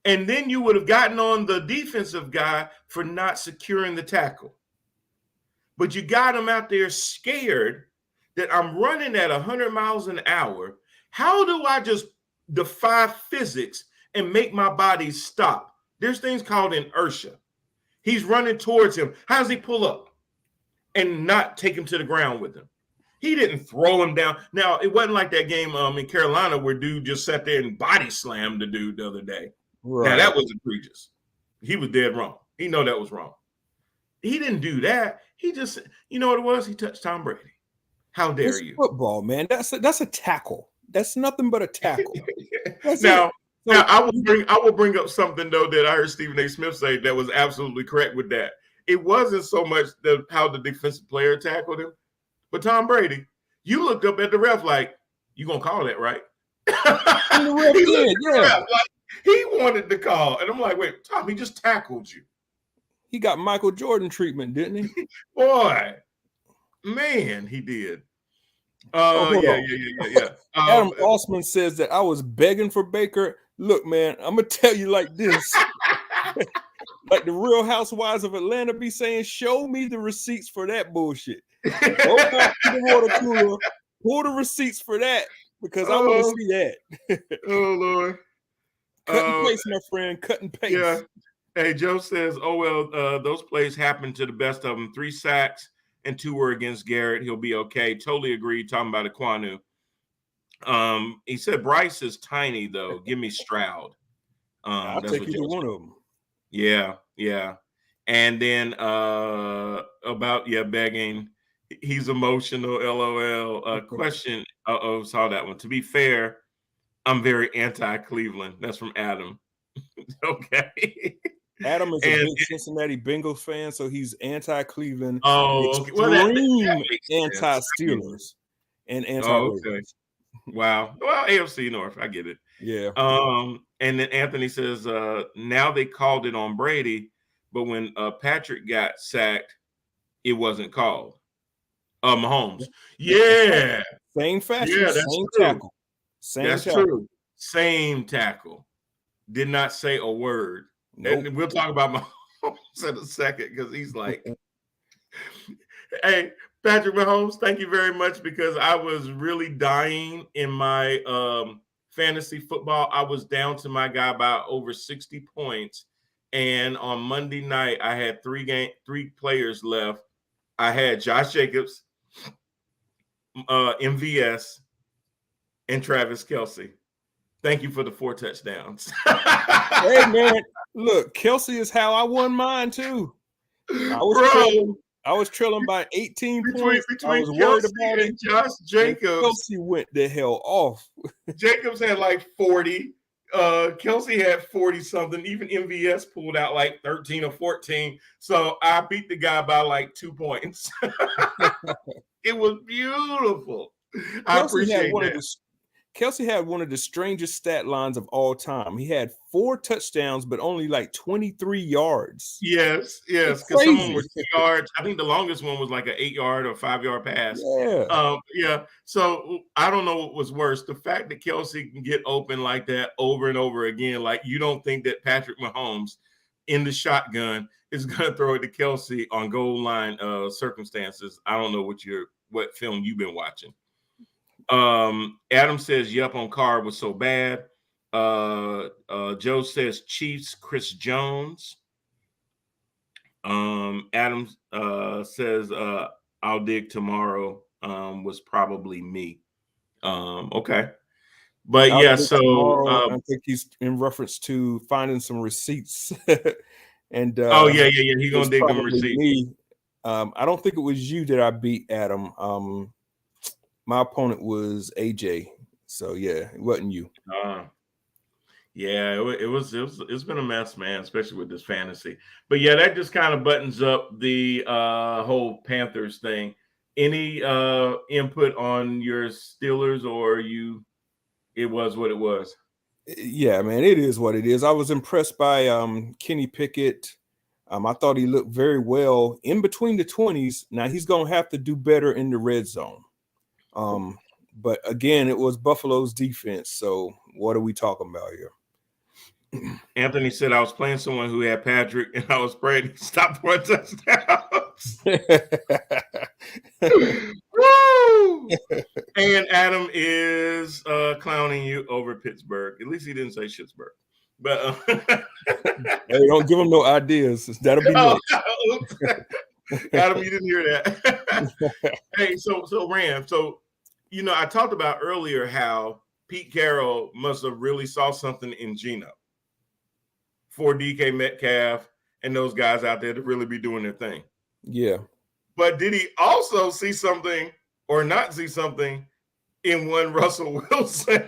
And then you would have gotten on the defensive guy for not securing the tackle. But you got him out there scared that I'm running at 100 miles an hour. How do I just defy physics and make my body stop? There's things called inertia. He's running towards him. How does he pull up and not take him to the ground with him? He didn't throw him down. Now, it wasn't like that game in Carolina where dude just sat there and body slammed the dude the other day. Right. Now, that was egregious. He was dead wrong. He know that was wrong. He didn't do that. He just, you know what it was? He touched Tom Brady. How dare you? Football, man. That's a tackle. That's nothing but a tackle. Now I will bring up something though that I heard Stephen A. Smith say that was absolutely correct with that. It wasn't so much how the defensive player tackled him, but Tom Brady, you looked up at the ref like, you gonna call that, right? And the ref did, yeah. Like, he wanted the call, and I'm like, wait, Tom, he just tackled you. He got Michael Jordan treatment, didn't he? Boy, man, he did. Yeah. Adam Osman says that I was begging for Baker. Look, man, I'm gonna tell you like this. Like the Real Housewives of Atlanta be saying, show me the receipts for that bullshit. Go back to the water cooler, pull the receipts for that, because I want to see that. Oh, Lord. Cut and paste, my friend. Cut and paste. Yeah. Hey, Joe says, oh, well, those plays happened to the best of them. 3 sacks and 2 were against Garrett. He'll be okay. Totally agree. Talking about Ekwonu. He said Bryce is tiny, though. Give me Stroud. I'll take either one of them. Yeah. And then about begging. He's emotional, LOL. Question. Saw that one. To be fair, I'm very anti-Cleveland. That's from Adam. Okay. Adam is a big Cincinnati Bengals fan, so he's anti-Cleveland. Oh, okay. Well, anti-Steelers and anti-Ravens. Okay. Wow. Well, AFC North, I get it. Yeah. And then Anthony says, now they called it on Brady, but when Patrick got sacked, it wasn't called. Mahomes. Yeah. Same fashion. Yeah, that's same true. tackle. That's true. Same tackle. Did not say a word. Nope. And we'll talk about Mahomes in a second because he's like, hey, Patrick Mahomes, thank you very much, because I was really dying in my fantasy football. I was down to my guy by over 60 points. And on Monday night, I had 3 players left. I had Josh Jacobs, MVS, and Travis Kelce. Thank you for the 4 touchdowns. Hey, man, look, Kelce is how I won mine, too. I was trailing by 18 points. I was worried about it. Josh Jacobs. Kelce went the hell off. Jacobs had like 40. Kelce had 40-something. Even MVS pulled out like 13 or 14. So I beat the guy by like 2 points. It was beautiful. I appreciate that. Kelsey had one of the strangest stat lines of all time. He had 4 touchdowns, but only like 23 yards. Yes, It's because some of them were crazy. 2 yards. I think the longest one was like an 8-yard or 5-yard pass. Yeah. Yeah. So I don't know what was worse: the fact that Kelsey can get open like that over and over again. Like you don't think that Patrick Mahomes in the shotgun is going to throw it to Kelsey on goal line circumstances. I don't know what film you've been watching. Adam says, "Yep, on Carr was so bad." Joe says, "Chiefs, Chris Jones." Adam says, "I'll dig tomorrow." Was probably me. Okay, but I'll yeah. dig So, tomorrow. I think he's in reference to finding some receipts. And oh yeah, yeah, yeah. He it was gonna dig them probably receipts. me. I don't think it was you that I beat, Adam. My opponent was AJ. So yeah, it wasn't you. Yeah, it's been a mess, man, especially with this fantasy. But yeah, that just kind of buttons up the whole Panthers thing. Any input on your Steelers, or it was what it was? Yeah, man, it is what it is. I was impressed by Kenny Pickett. I thought he looked very well in between the 20s. Now he's gonna have to do better in the red zone. But again, it was Buffalo's defense. So what are we talking about here? Anthony said, I was playing someone who had Patrick, and I was praying to stop for touchdowns. Woo! And Adam is clowning you over Pittsburgh. At least he didn't say Schittsburg. But hey, don't give him no ideas. That'll be next. Adam, you didn't hear that. Hey, so Ram, I talked about earlier how Pete Carroll must have really saw something in Geno for DK Metcalf and those guys out there to really be doing their thing. Yeah. But did he also see something or not see something in one Russell Wilson?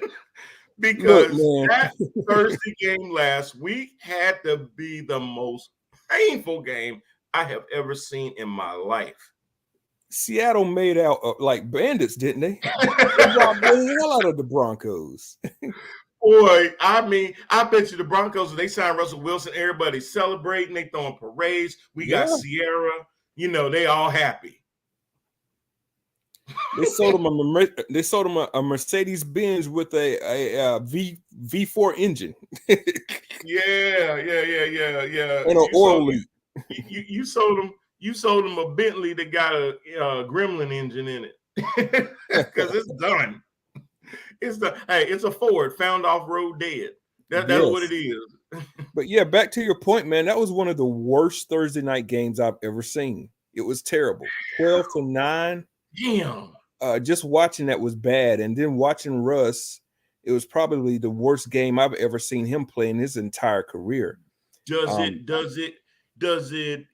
Because that Thursday game last week had to be the most painful game I have ever seen in my life. Seattle made out like bandits, didn't they? They robbed the hell out of the Broncos. Boy, I mean, I bet you the Broncos, they signed Russell Wilson, everybody's celebrating, they throwing parades. We got Sierra, they all happy. They sold him a Mercedes Benz with a V4 engine. Yeah. And an oil leak. You sold him a Bentley that got a Gremlin engine in it. Because it's done. It's a Ford found off road dead. That's what it is. But yeah, back to your point, man. That was one of the worst Thursday night games I've ever seen. It was terrible. 12-9. Damn. Just watching that was bad. And then watching Russ, it was probably the worst game I've ever seen him play in his entire career. Does it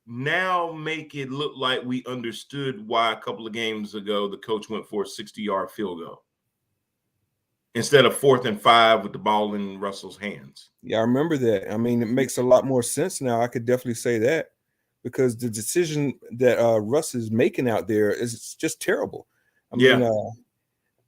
now make it look like we understood why a couple of games ago the coach went for a 60-yard field goal instead of 4th and 5 with the ball in Russell's hands? Yeah, I remember that. I mean, it makes a lot more sense now. I could definitely say that, because the decision that Russ is making out there is just terrible. I mean,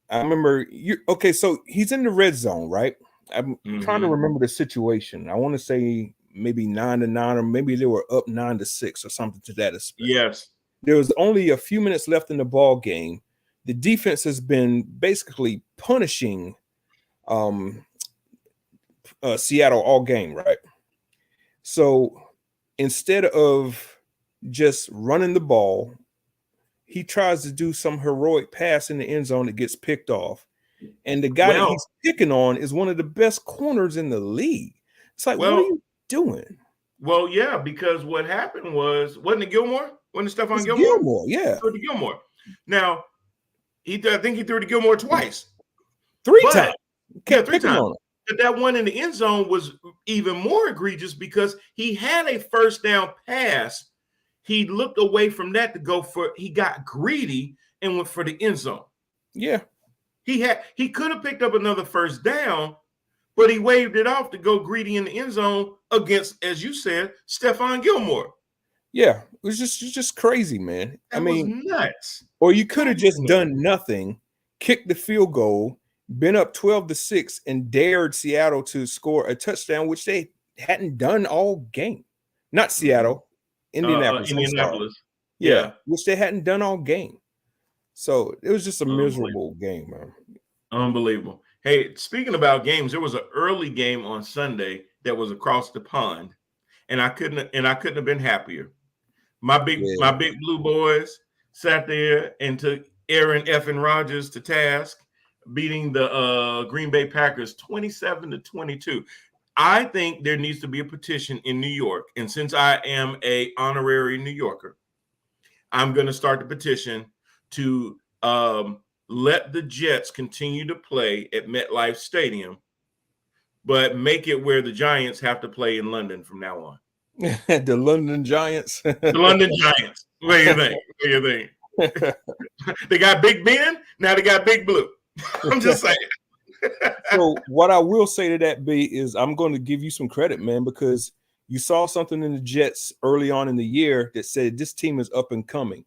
I remember okay, so he's in the red zone, right? I'm trying to remember the situation. I want to say maybe 9-9, or maybe they were up 9-6 or something to that effect. Yes. There was only a few minutes left in the ball game. The defense has been basically punishing Seattle all game, right? So instead of just running the ball, he tries to do some heroic pass in the end zone that gets picked off. And the guy that he's picking on is one of the best corners in the league. It's like, what are you doing? Well, yeah, because what happened wasn't it Gilmore? Wasn't it Stephon Gilmore? Gilmore, yeah. Threw to Gilmore. Now, I think he threw to Gilmore twice. Three times. Yeah, 3 times. But that one in the end zone was even more egregious because he had a first down pass. He looked away from that to go he got greedy and went for the end zone. Yeah. He could have picked up another first down, but he waved it off to go greedy in the end zone against, as you said, Stephon Gilmore. Yeah, it was just crazy, man. That was nuts. Or you could have just done nothing, kicked the field goal, been up 12-6 and dared Seattle to score a touchdown, which they hadn't done all game. Not Seattle, Indianapolis. I'm sorry. Indianapolis. Yeah, Yeah. which they hadn't done all game. So it was just a miserable game, man. Unbelievable. Hey, speaking about games, there was an early game on Sunday that was across the pond, and I couldn't have been happier. My big blue boys sat there and took Aaron effing Rodgers to task, beating the Green Bay Packers 27-22. I think there needs to be a petition in New York, and since I am a honorary New Yorker, I'm going to start the petition to let the Jets continue to play at MetLife Stadium, but make it where the Giants have to play in London from now on. The London Giants. The London Giants. What do you think? What do you think? They got Big Ben. Now they got Big Blue. I'm just saying. So what I will say to that, B, is I'm going to give you some credit, man, because you saw something in the Jets early on in the year that said this team is up and coming.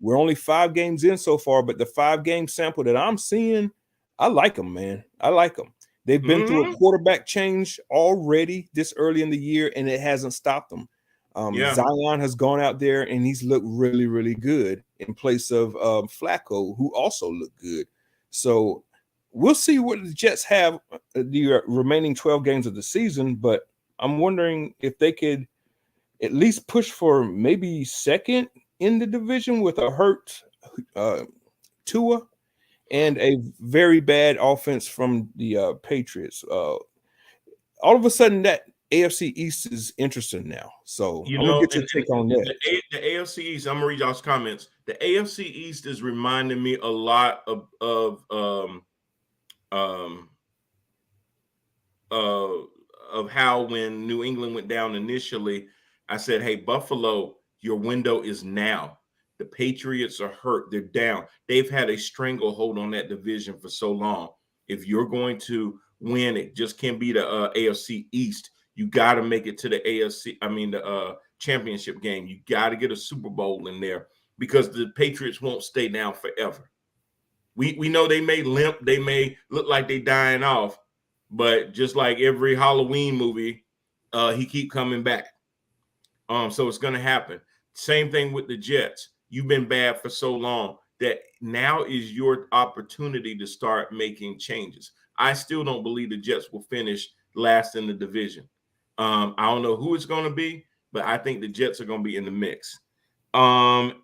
We're only 5 games in so far, but the 5-game sample that I'm seeing, I like them, man. I like them. They've been through a quarterback change already this early in the year, and it hasn't stopped them. Zion has gone out there, and he's looked really, really good in place of Flacco, who also looked good. So we'll see what the Jets have the remaining 12 games of the season, but I'm wondering if they could at least push for maybe second in the division with a hurt Tua and a very bad offense from the Patriots. All of a sudden, that AFC East is interesting now. So I'm going to get your take on that. The AFC East, I'm going to read y'all's comments. The AFC East is reminding me a lot of how when New England went down initially, I said, hey, Buffalo, your window is now. The Patriots are hurt. They're down. They've had a stranglehold on that division for so long. If you're going to win, it just can't be the AFC East. You got to make it to the championship game. You got to get a Super Bowl in there because the Patriots won't stay down forever. We know they may limp. They may look like they're dying off, but just like every Halloween movie, he keep coming back. So it's going to happen. Same thing with the Jets. You've been bad for so long that now is your opportunity to start making changes. I still don't believe the Jets will finish last in the division. I don't know who it's going to be, but I think the Jets are going to be in the mix. And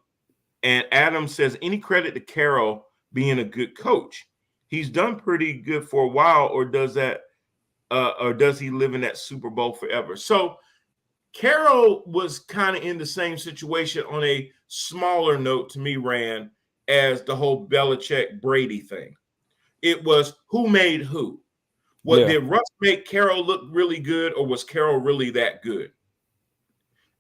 Adam says, any credit to Carroll being a good coach? He's done pretty good for a while, or does he live in that Super Bowl forever? So Carroll was kind of in the same situation on a smaller note to me, Rand, as the whole Belichick Brady thing. It was who made who. Did Russ make Carroll look really good, or was Carroll really that good?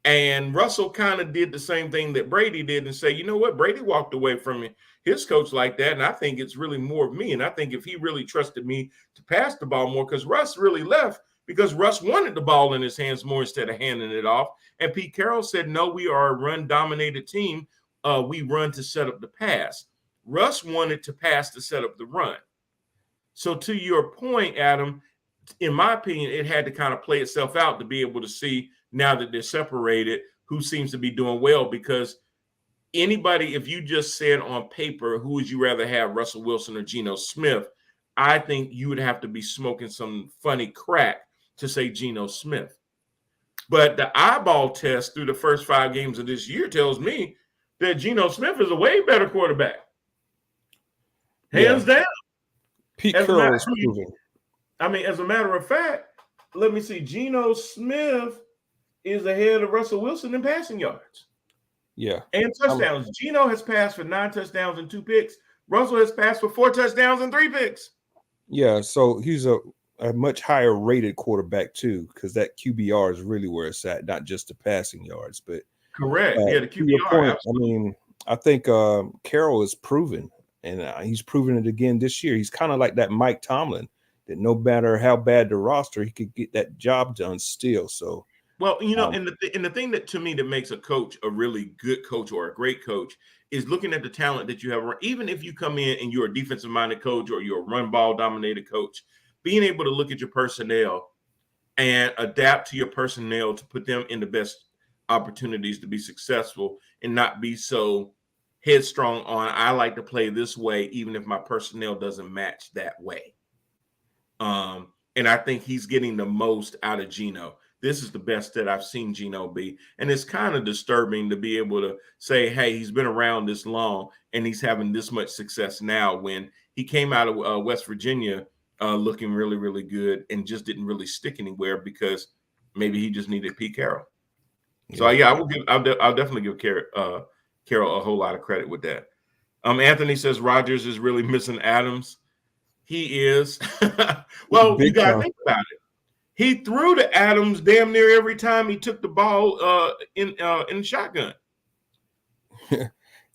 And Russell kind of did the same thing that Brady did and say, you know what, Brady walked away from his coach like that, and I think it's really more of me. And I think if he really trusted me to pass the ball more, because Russ really left because Russ wanted the ball in his hands more instead of handing it off. And Pete Carroll said, no, we are a run-dominated team. We run to set up the pass. Russ wanted to pass to set up the run. So to your point, Adam, in my opinion, it had to kind of play itself out to be able to see now that they're separated who seems to be doing well, because anybody, if you just said on paper, who would you rather have, Russell Wilson or Geno Smith, I think you would have to be smoking some funny crack to say Geno Smith. But the eyeball test through the first 5 games of this year tells me that Geno Smith is a way better quarterback. Hands down. Pete Carroll is proving. I mean, as a matter of fact, let me see. Geno Smith is ahead of Russell Wilson in passing yards. Yeah. And touchdowns. Geno has passed for 9 touchdowns and 2 picks. Russell has passed for 4 touchdowns and 3 picks. Yeah, so he's a much higher rated quarterback too, because that QBR is really where it's at, not just the passing yards. But correct. Yeah, the QBR. Point, I mean, I think Carroll is proven, and he's proven it again this year. He's kind of like that Mike Tomlin, that no matter how bad the roster, he could get that job done still. So Well, and the thing that to me that makes a coach a really good coach or a great coach is looking at the talent that you have. Even if you come in and you're a defensive minded coach or you're a run ball dominated coach, being able to look at your personnel and adapt to your personnel to put them in the best opportunities to be successful and not be so headstrong on I like to play this way, even if my personnel doesn't match that way. And I think he's getting the most out of Geno. This is the best that I've seen Geno be. And it's kind of disturbing to be able to say, hey, he's been around this long and he's having this much success now when he came out of West Virginia looking really, really good and just didn't really stick anywhere because maybe he just needed Pete Carroll. Yeah. So, yeah, I'll definitely give Carroll a whole lot of credit with that. Anthony says Rodgers is really missing Adams. He is. Well, you got to think about it. He threw to Adams damn near every time he took the ball in shotgun.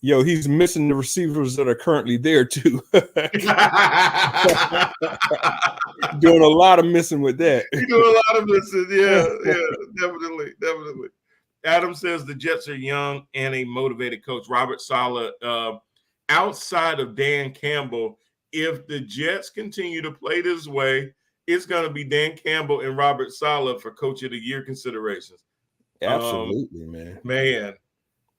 Yo, he's missing the receivers that are currently there too. Doing a lot of missing with that. He's doing a lot of missing. Yeah, definitely. Adam says the Jets are young and a motivated coach. Robert Saleh, outside of Dan Campbell, if the Jets continue to play this way, it's going to be Dan Campbell and Robert Saleh for Coach of the Year considerations. Absolutely, man.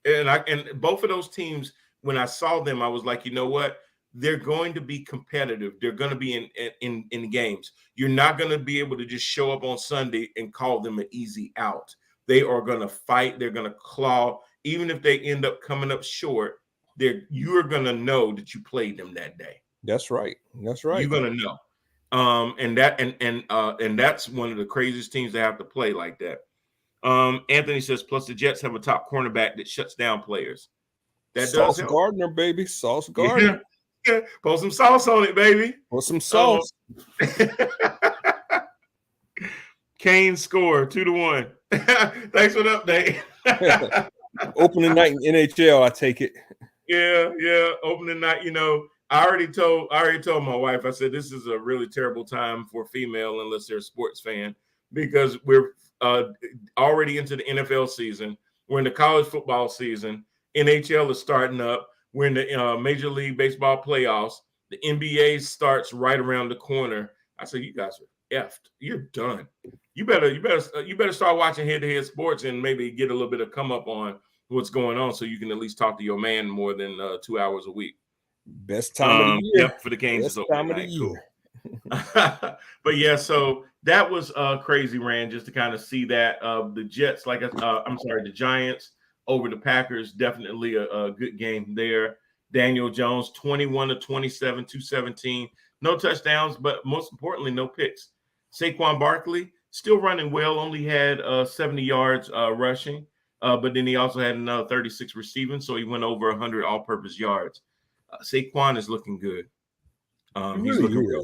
And both of those teams, when I saw them, I was like, you know what? They're going to be competitive. They're going to be in games. You're not going to be able to just show up on Sunday and call them an easy out. They are going to fight. They're going to claw. Even if they end up coming up short, you're going to know that you played them that day. That's right. You're going to know. And that's one of the craziest teams that have to play like that. Anthony says, plus the Jets have a top cornerback that shuts down players. That Sauce does help. Gardner, baby. Sauce Gardner. Yeah. Put some sauce on it, baby. Put some sauce. Kane score 2-1. Thanks for the update. Opening night in NHL, I take it. Yeah. Opening night, I already told my wife, I said, this is a really terrible time for female unless they're a sports fan, because we're already into the NFL season. We're in the college football season. NHL is starting up. We're in the Major League Baseball playoffs. The NBA starts right around the corner. I said, you guys are effed. You're done. You better start watching head-to-head sports and maybe get a little bit of come up on what's going on so you can at least talk to your man more than 2 hours a week. Best time of the year. Yep, for the Canes. Best time of the year. Cool. But yeah, so that was crazy, Rand, just to kind of see that the Jets, the Giants over the Packers, definitely a good game there. Daniel Jones, 21-27, 217, no touchdowns, but most importantly, no picks. Saquon Barkley still running well, only had 70 yards rushing, but then he also had another 36 receiving, so he went over 100 all-purpose yards. Saquon is looking good. He's looking real.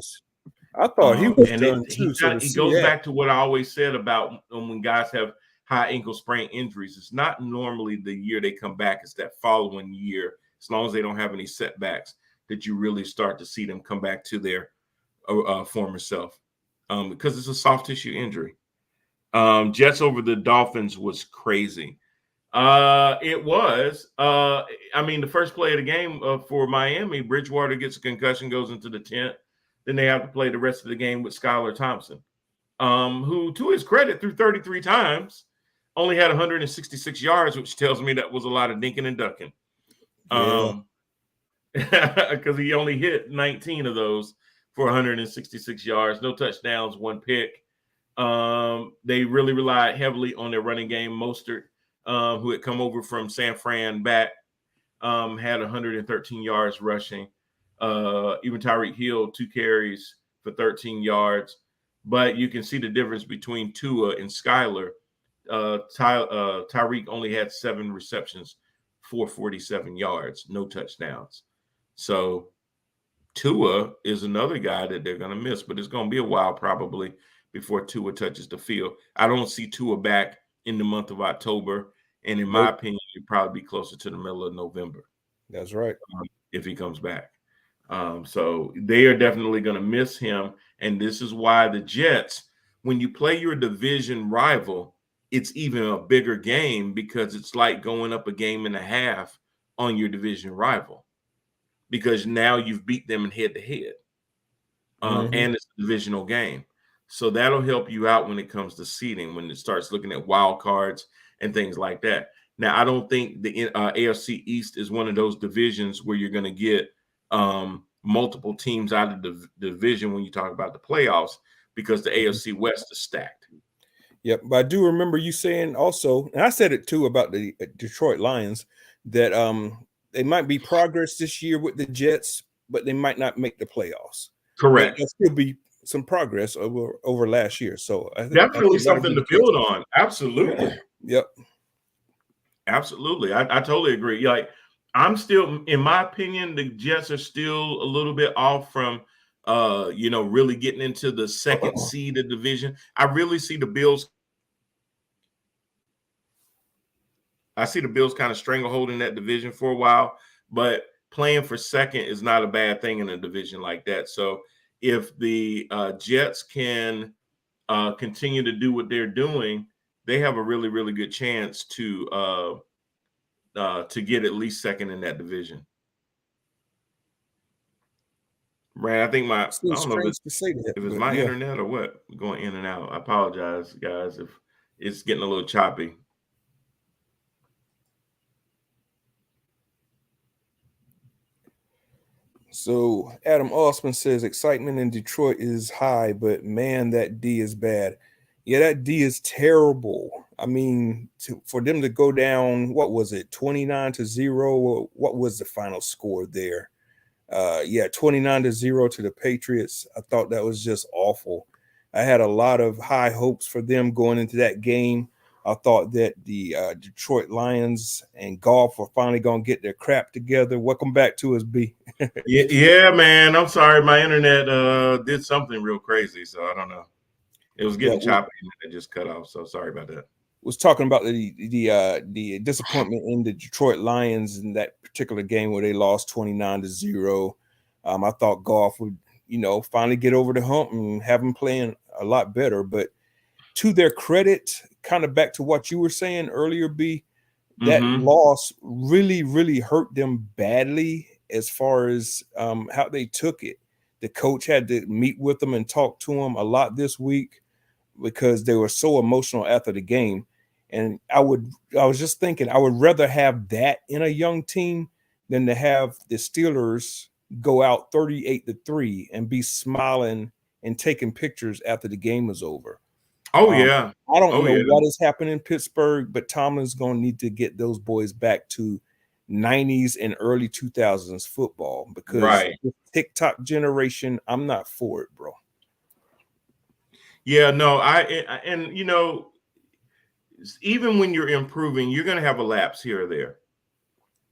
I thought he was done too. He goes back to what I always said about when guys have high ankle sprain injuries. It's not normally the year they come back. It's that following year, as long as they don't have any setbacks, that you really start to see them come back to their former self, because it's a soft tissue injury. Jets over the Dolphins was crazy. It was. The first play of the game for Miami, Bridgewater gets a concussion, goes into the tent. Then they have to play the rest of the game with Skylar Thompson, who, to his credit, threw 33 times, only had 166 yards, which tells me that was a lot of dinking and ducking. Because he only hit 19 of those for 166 yards, no touchdowns, one pick. They really relied heavily on their running game. Mostert, who had come over from San Fran back, had 113 yards rushing. Even Tyreek Hill, 2 carries for 13 yards. But you can see the difference between Tua and Skylar. Tyreek only had 7 receptions, 447 yards, no touchdowns. So Tua is another guy that they're going to miss, but it's going to be a while probably before Tua touches the field. I don't see Tua back in the month of October. And in my opinion, it'd probably be closer to the middle of November. That's right. If he comes back. So they are definitely going to miss him. And this is why the Jets, when you play your division rival, it's even a bigger game because it's like going up a game and a half on your division rival because now you've beat them in head to head. And it's a divisional game. So that'll help you out when it comes to seeding, when it starts looking at wild cards and things like that. Now, I don't think the AFC East is one of those divisions where you're going to get multiple teams out of the division when you talk about the playoffs because the AFC West is stacked. Yep, but I do remember you saying also, and I said it too about the Detroit Lions, that they might be progress this year with the Jets, but they might not make the playoffs. Correct. But there'll still be some progress over last year. So I think Definitely something to build on. Absolutely. Yep. Absolutely. I totally agree. Like, I'm still, in my opinion, the Jets are still a little bit off from really getting into the second seed of division. I really see the Bills. I see the Bills kind of strangleholding that division for a while, but playing for second is not a bad thing in a division like that. So if the Jets can continue to do what they're doing, they have a really, really good chance to get at least second in that division. Right. I think I don't know if it's my internet or what, going in and out. I apologize, guys, if it's getting a little choppy. So Adam Osman says excitement in Detroit is high, but man, that D is bad. Yeah, that D is terrible. I mean, for them to go down, what was it, 29-0? What was the final score there? 29-0 to the Patriots. I thought that was just awful. I had a lot of high hopes for them going into that game. I thought that the Detroit Lions and Goff were finally going to get their crap together. Welcome back to us, B. yeah, man. I'm sorry. My internet did something real crazy, so I don't know. It was getting choppy and it just cut off. So sorry about that. Was talking about the disappointment in the Detroit Lions in that particular game where they lost 29-0. I thought Goff would, finally get over the hump and have them playing a lot better. But to their credit, kind of back to what you were saying earlier, B, that loss really, really hurt them badly as far as how they took it. The coach had to meet with them and talk to them a lot this week because they were so emotional after the game. And I was just thinking, I would rather have that in a young team than to have the Steelers go out 38-3 and be smiling and taking pictures after the game was over. Oh, yeah. I don't know what is happening in Pittsburgh, but Tomlin's going to need to get those boys back to 90s and early 2000s football because the TikTok generation, I'm not for it, bro. Yeah, no, even when you're improving, you're going to have a lapse here or there.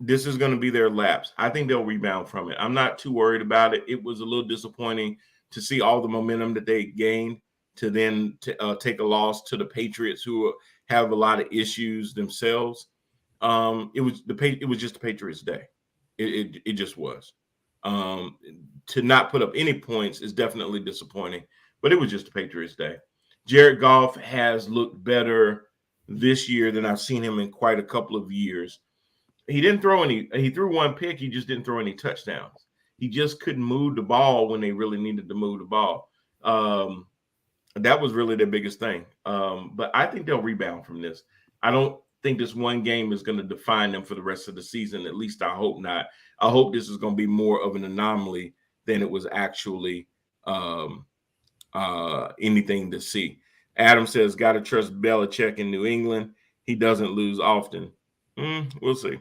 This is going to be their lapse. I think they'll rebound from it. I'm not too worried about it. It was a little disappointing to see all the momentum that they gained to then take a loss to the Patriots, who have a lot of issues themselves. It was just the Patriots' day. It just was. To not put up any points is definitely disappointing, but it was just the Patriots' day. Jared Goff has looked better this year than I've seen him in quite a couple of years. He didn't throw any. He threw one pick. He just didn't throw any touchdowns. He just couldn't move the ball when they really needed to move the ball. That was really their biggest thing. But I think they'll rebound from this. I don't think this one game is going to define them for the rest of the season. At least I hope not. I hope this is going to be more of an anomaly than it was actually anything to see. Adam says, got to trust Belichick in New England. He doesn't lose often. We'll see.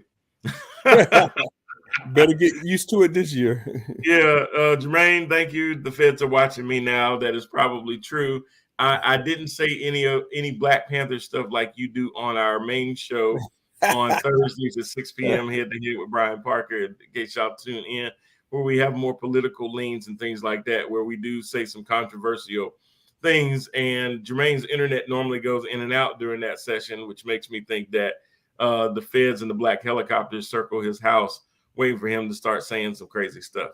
Better get used to it this year. Yeah, Jermaine, thank you. The feds are watching me now. That is probably true. I didn't say any Black Panther stuff like you do on our main show on Thursdays at 6 p.m. Head to Head with Brian Parker, in case y'all tune in, where we have more political leans and things like that, where we do say some controversial things. And Jermaine's internet normally goes in and out during that session, which makes me think that the feds and the black helicopters circle his house, waiting for him to start saying some crazy stuff.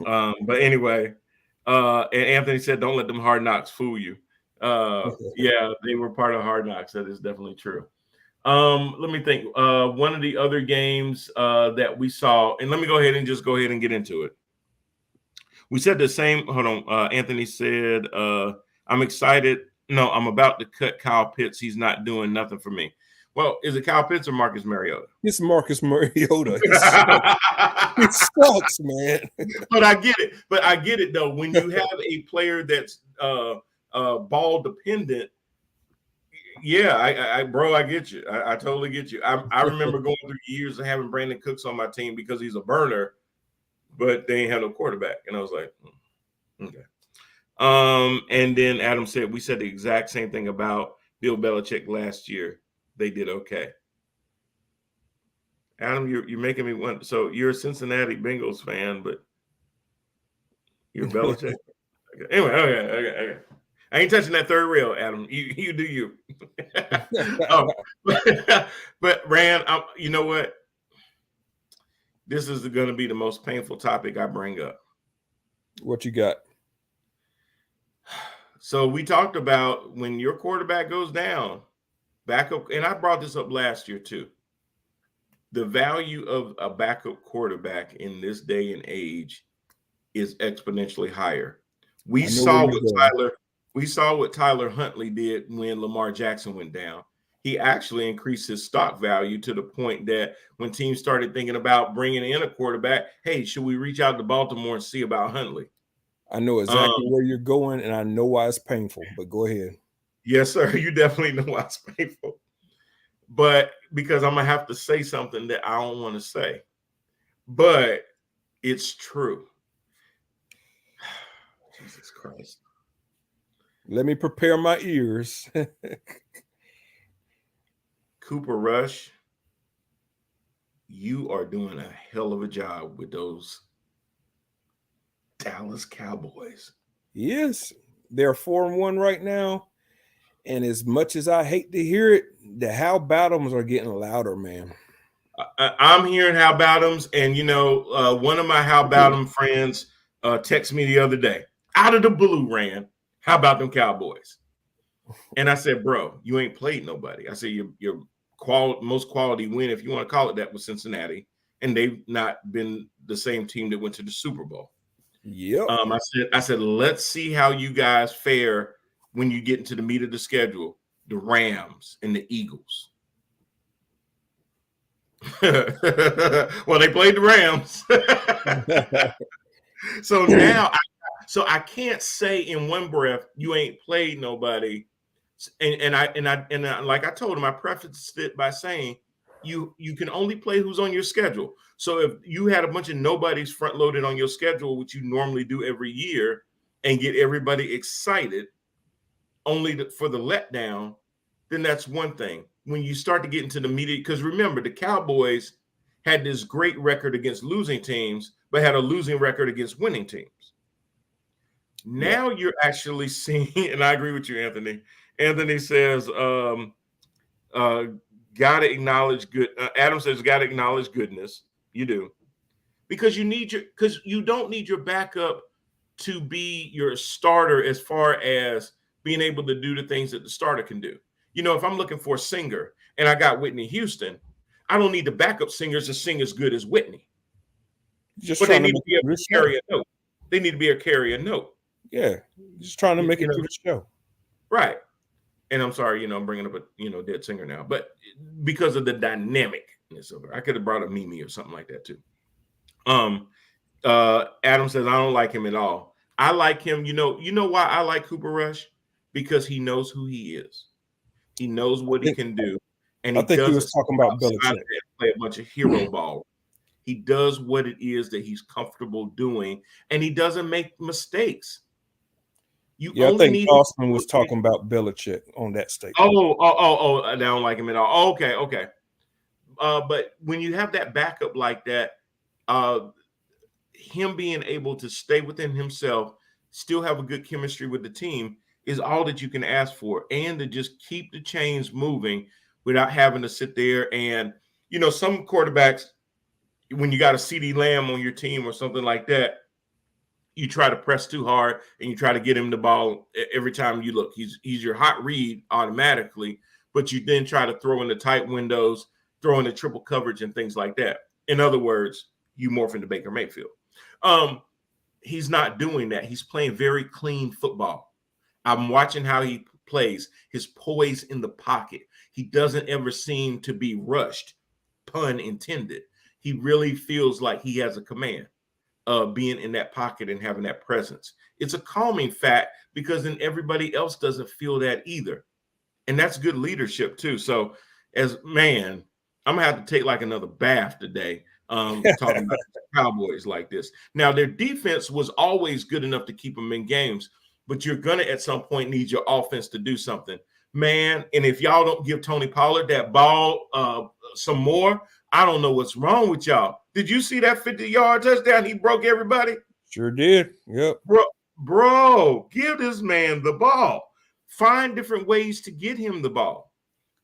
But anyway, and Anthony said, don't let them hard knocks fool you. Yeah, they were part of Hard Knocks. That is definitely true. Let me think. One of the other games that we saw, and let me go ahead and get into it. We said the same. Hold on. Anthony said, I'm excited. No, I'm about to cut Kyle Pitts. He's not doing nothing for me. Well, is it Kyle Pitts or Marcus Mariota? It's Marcus Mariota. He sucks, man. But I get it. But I get it, though. When you have a player that's ball dependent, yeah, bro, I get you. I totally get you. I remember going through years of having Brandon Cooks on my team because he's a burner, but they ain't have no quarterback. And I was like, okay. And then Adam said, we said the exact same thing about Bill Belichick last year. They did okay. Adam, you're making me want. So you're a Cincinnati Bengals fan, but you're Belichick. Okay. Anyway, okay. I ain't touching that third rail, Adam. You do you. But Rand, you know what? This is going to be the most painful topic I bring up. What you got? So we talked about when your quarterback goes down, backup, and I brought this up last year too. The value of a backup quarterback in this day and age is exponentially higher. We saw what Tyler Huntley did when Lamar Jackson went down. He actually increased his stock value to the point that when teams started thinking about bringing in a quarterback, hey, should we reach out to Baltimore and see about Huntley? I know exactly where you're going, and I know why it's painful, but go ahead. Yes, sir. You definitely know why it's painful. But because I'm going to have to say something that I don't want to say. But it's true. Jesus Christ. Let me prepare my ears. Cooper Rush, you are doing a hell of a job with those Dallas Cowboys. Yes, they're 4-1 right now. And as much as I hate to hear it, the How Bottoms are getting louder, man. I'm hearing How Bottoms, and one of my How Bottom friends texted me the other day, out of the blue, Rand, how about them Cowboys? And I said, bro, you ain't played nobody. I said, your most quality win, if you want to call it that, was Cincinnati, and they've not been the same team that went to the Super Bowl. Yep. I said, let's see how you guys fare when you get into the meat of the schedule, the Rams and the Eagles. Well, they played the Rams. So now, I can't say in one breath you ain't played nobody. And I like I told him, I prefaced it by saying you can only play who's on your schedule. So if you had a bunch of nobodies front loaded on your schedule, which you normally do every year, and get everybody excited only for the letdown, then that's one thing. When you start to get into the media, because remember, the Cowboys had this great record against losing teams, but had a losing record against winning teams. Now you're actually seeing, and I agree with you, Anthony. Anthony says, gotta acknowledge good. Adam says, gotta acknowledge goodness. You do. Because you don't need your backup to be your starter as far as being able to do the things that the starter can do. If I'm looking for a singer and I got Whitney Houston, I don't need the backup singers to sing as good as Whitney. But they need to be able to carry a note. They need to be able to carry a note. Yeah, just trying to make it through the show. Right. And I'm sorry, I'm bringing up a dead singer now, but because of the dynamicness of her, I could have brought a Mimi or something like that too. Adam says, I don't like him at all. I like him. You know why I like Cooper Rush? Because he knows who he is. He knows what he can do. And I think he was talking about Belichick. Play a bunch of hero ball. He does what it is that he's comfortable doing, and he doesn't make mistakes. I think Austin was talking about Belichick on that statement. Oh, I don't like him at all. Okay. But when you have that backup like that, him being able to stay within himself, still have a good chemistry with the team is all that you can ask for, and to just keep the chains moving without having to sit there and, some quarterbacks, when you got a CeeDee Lamb on your team or something like that, you try to press too hard and you try to get him the ball every time you look. He's your hot read automatically, but you then try to throw in the tight windows, throw in the triple coverage and things like that. In other words, you morph into Baker Mayfield. He's not doing that. He's playing very clean football. I'm watching how he plays, his poise in the pocket. He doesn't ever seem to be rushed, pun intended. He really feels like he has a command. Being in that pocket and having that presence. It's a calming fact because then everybody else doesn't feel that either. And that's good leadership too. So I'm going to have to take like another bath today talking about the Cowboys like this. Now, their defense was always good enough to keep them in games, but you're going to at some point need your offense to do something. Man, and if y'all don't give Tony Pollard that ball some more, I don't know what's wrong with y'all. Did you see that 50-yard touchdown? He broke everybody. Sure did. Yep. Bro, give this man the ball. Find different ways to get him the ball.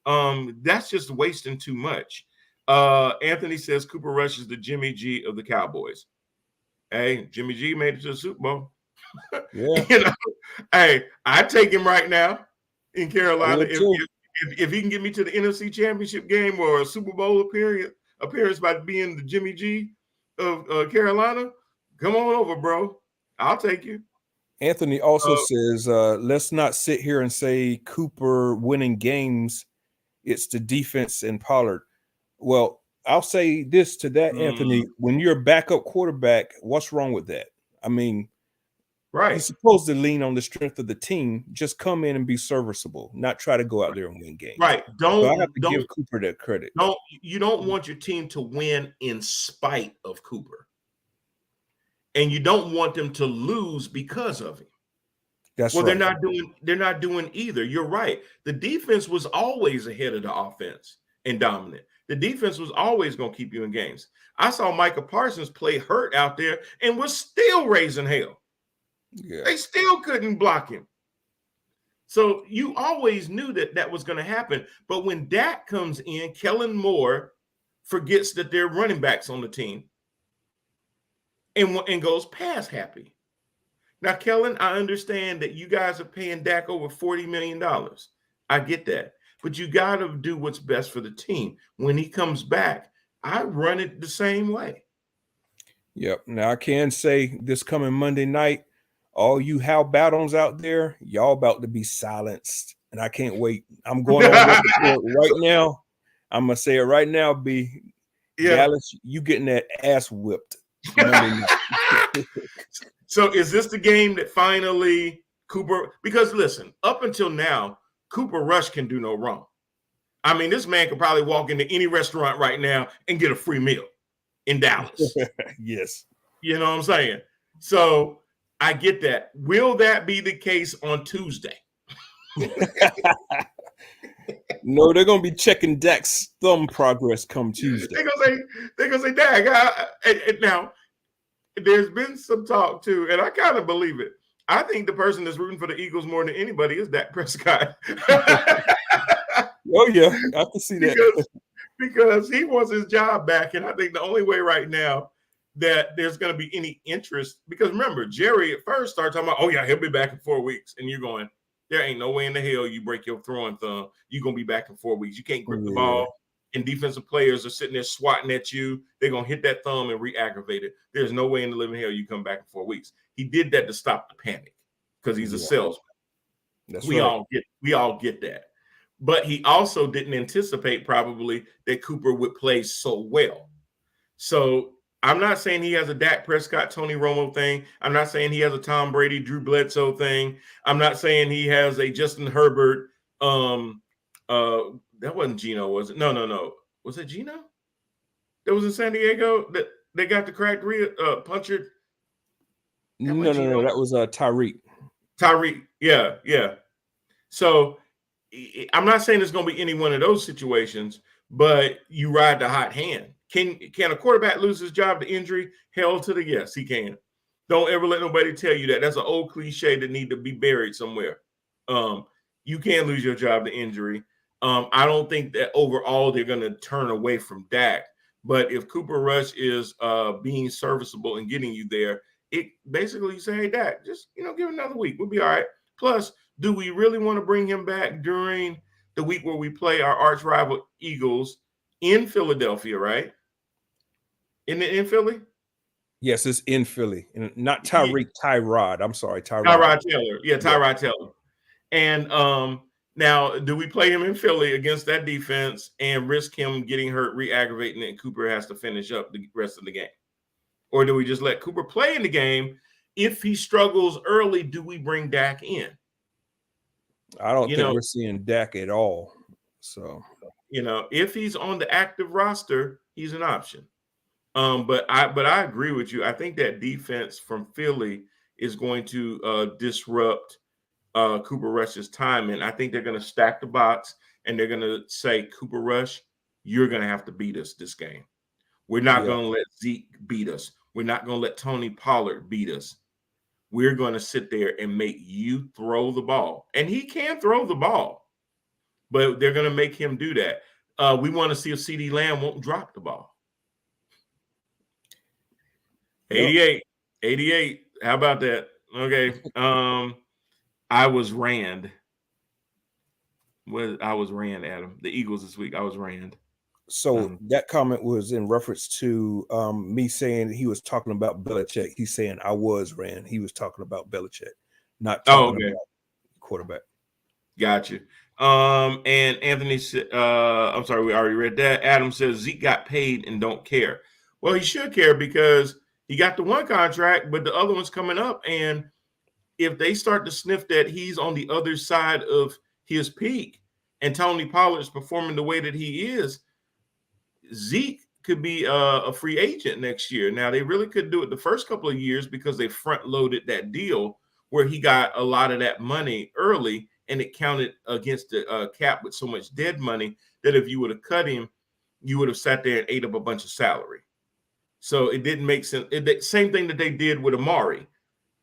That's just wasting too much. Anthony says Cooper Rush is the Jimmy G of the Cowboys. Hey, Jimmy G made it to the Super Bowl. Yeah. Hey, I'd take him right now in Carolina if he can get me to the NFC Championship game or a Super Bowl appearance by being the Jimmy G of Carolina. Come on over, bro. I'll take you. Anthony also says, let's not sit here and say Cooper winning games. It's the defense and Pollard. Well, I'll say this to that, Anthony. When you're a backup quarterback, what's wrong with that? I mean, right. You're supposed to lean on the strength of the team. Just come in and be serviceable, not try to go out there and win games. Right. I have to give Cooper that credit. You don't want your team to win in spite of Cooper. And you don't want them to lose because of him. That's right. They're not doing either. You're right. The defense was always ahead of the offense and dominant. The defense was always going to keep you in games. I saw Micah Parsons play hurt out there and was still raising hell. Yeah. They still couldn't block him. So you always knew that was going to happen. But when Dak comes in, Kellen Moore forgets that they're running backs on the team and goes pass happy. Now, Kellen, I understand that you guys are paying Dak over $40 million. I get that. But you got to do what's best for the team. When he comes back, I run it the same way. Yep. Now, I can say this coming Monday night, all you Hal Battles out there, y'all about to be silenced. And I can't wait. I'm going on right now. I'm going to say it right now, B. Yeah. Dallas, you getting that ass whipped. So is this the game that finally Cooper – because, listen, up until now, Cooper Rush can do no wrong. I mean, this man could probably walk into any restaurant right now and get a free meal in Dallas. Yes. You know what I'm saying? So I get that. Will that be the case on Tuesday? No, they're going to be checking Dak's thumb progress come Tuesday. They're going to say, Dak. And now, there's been some talk, too, and I kind of believe it. I think the person that's rooting for the Eagles more than anybody is Dak Prescott. Oh, yeah, I can see that. Because he wants his job back, and I think the only way right now that there's going to be any interest, because remember, Jerry at first started talking about, oh, yeah, he'll be back in 4 weeks, and you're going, there ain't no way in the hell you break your throwing thumb. You're going to be back in 4 weeks. You can't grip the ball, and defensive players are sitting there swatting at you. They're going to hit that thumb and re-aggravate it. There's no way in the living hell you come back in 4 weeks. He did that to stop the panic because he's a salesman. We all get that. But he also didn't anticipate probably that Cooper would play so well. So I'm not saying he has a Dak Prescott, Tony Romo thing. I'm not saying he has a Tom Brady, Drew Bledsoe thing. I'm not saying he has a Justin Herbert. That wasn't Geno, was it? No. Was it Geno? That was in San Diego that they got the cracked puncher. No. That was Tyreek. Tyreek, yeah. So I'm not saying it's going to be any one of those situations, but you ride the hot hand. Can a quarterback lose his job to injury? Hell to the yes, he can. Don't ever let nobody tell you that. That's an old cliche that need to be buried somewhere. You can lose your job to injury. I don't think that overall they're going to turn away from Dak. But if Cooper Rush is being serviceable and getting you there, it basically you say, hey, Dak, just give it another week. We'll be all right. Plus, do we really want to bring him back during the week where we play our arch rival Eagles in Philadelphia, right? In Philly? Yes, it's in Philly, and not Yeah, Tyrod. I'm sorry, Tyrod. Tyrod Taylor. Yeah, Yeah. Tyrod Taylor. And now, do we play him in Philly against that defense and risk him getting hurt, re-aggravating it, and Cooper has to finish up the rest of the game? Or do we just let Cooper play in the game? If he struggles early, do we bring Dak in? I don't think we're seeing Dak at all. So, if he's on the active roster, he's an option. But I agree with you. I think that defense from Philly is going to disrupt Cooper Rush's time, and I think they're going to stack the box and they're going to say, Cooper Rush, you're going to have to beat us this game. We're not going to let Zeke beat us. We're not going to let Tony Pollard beat us. We're going to sit there and make you throw the ball. And he can throw the ball, but they're going to make him do that. We want to see if CeeDee Lamb won't drop the ball. 88. How about that? Okay. I was Rand. I was Rand, Adam. The Eagles this week. I was Rand. So that comment was in reference to me saying he was talking about Belichick. He's saying I was Rand. He was talking about Belichick, not talking about quarterback. Got you. And Anthony said, I'm sorry, we already read that. Adam says Zeke got paid and don't care. Well, he should care because he got the one contract, but the other one's coming up. And if they start to sniff that he's on the other side of his peak and Tony Pollard's performing the way that he is, Zeke could be a free agent next year. Now, they really couldn't do it the first couple of years because they front-loaded that deal where he got a lot of that money early, and it counted against the cap with so much dead money that if you would have cut him, you would have sat there and ate up a bunch of salary. So it didn't make sense. Same thing that they did with Amari.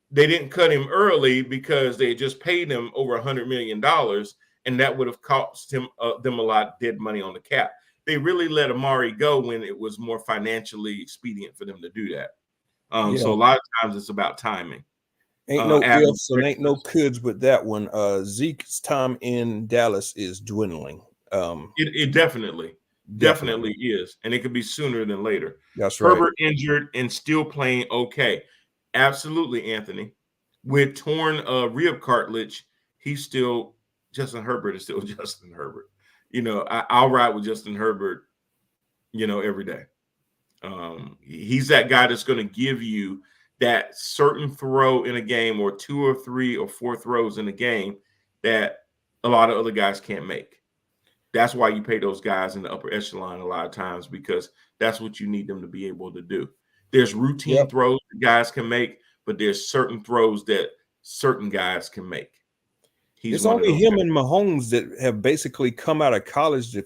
They didn't cut him early because they just paid him over $100 million, and that would have cost them a lot of dead money on the cap. They really let Amari go when it was more financially expedient for them to do that. So a lot of times it's about timing. Ain't no ifs and ain't no coulds with that one. Zeke's time in Dallas is dwindling. It definitely is, and it could be sooner than later. That's right. Herbert injured and still playing okay. Absolutely, Anthony. With torn rib cartilage, Justin Herbert is still Justin Herbert. I'll ride with Justin Herbert, every day. He's that guy that's going to give you that certain throw in a game or 2 or 3 or 4 throws in a game that a lot of other guys can't make. That's why you pay those guys in the upper echelon a lot of times, because that's what you need them to be able to do. There's routine throws that guys can make, but there's certain throws that certain guys can make. It's only him and Mahomes that have basically come out of college their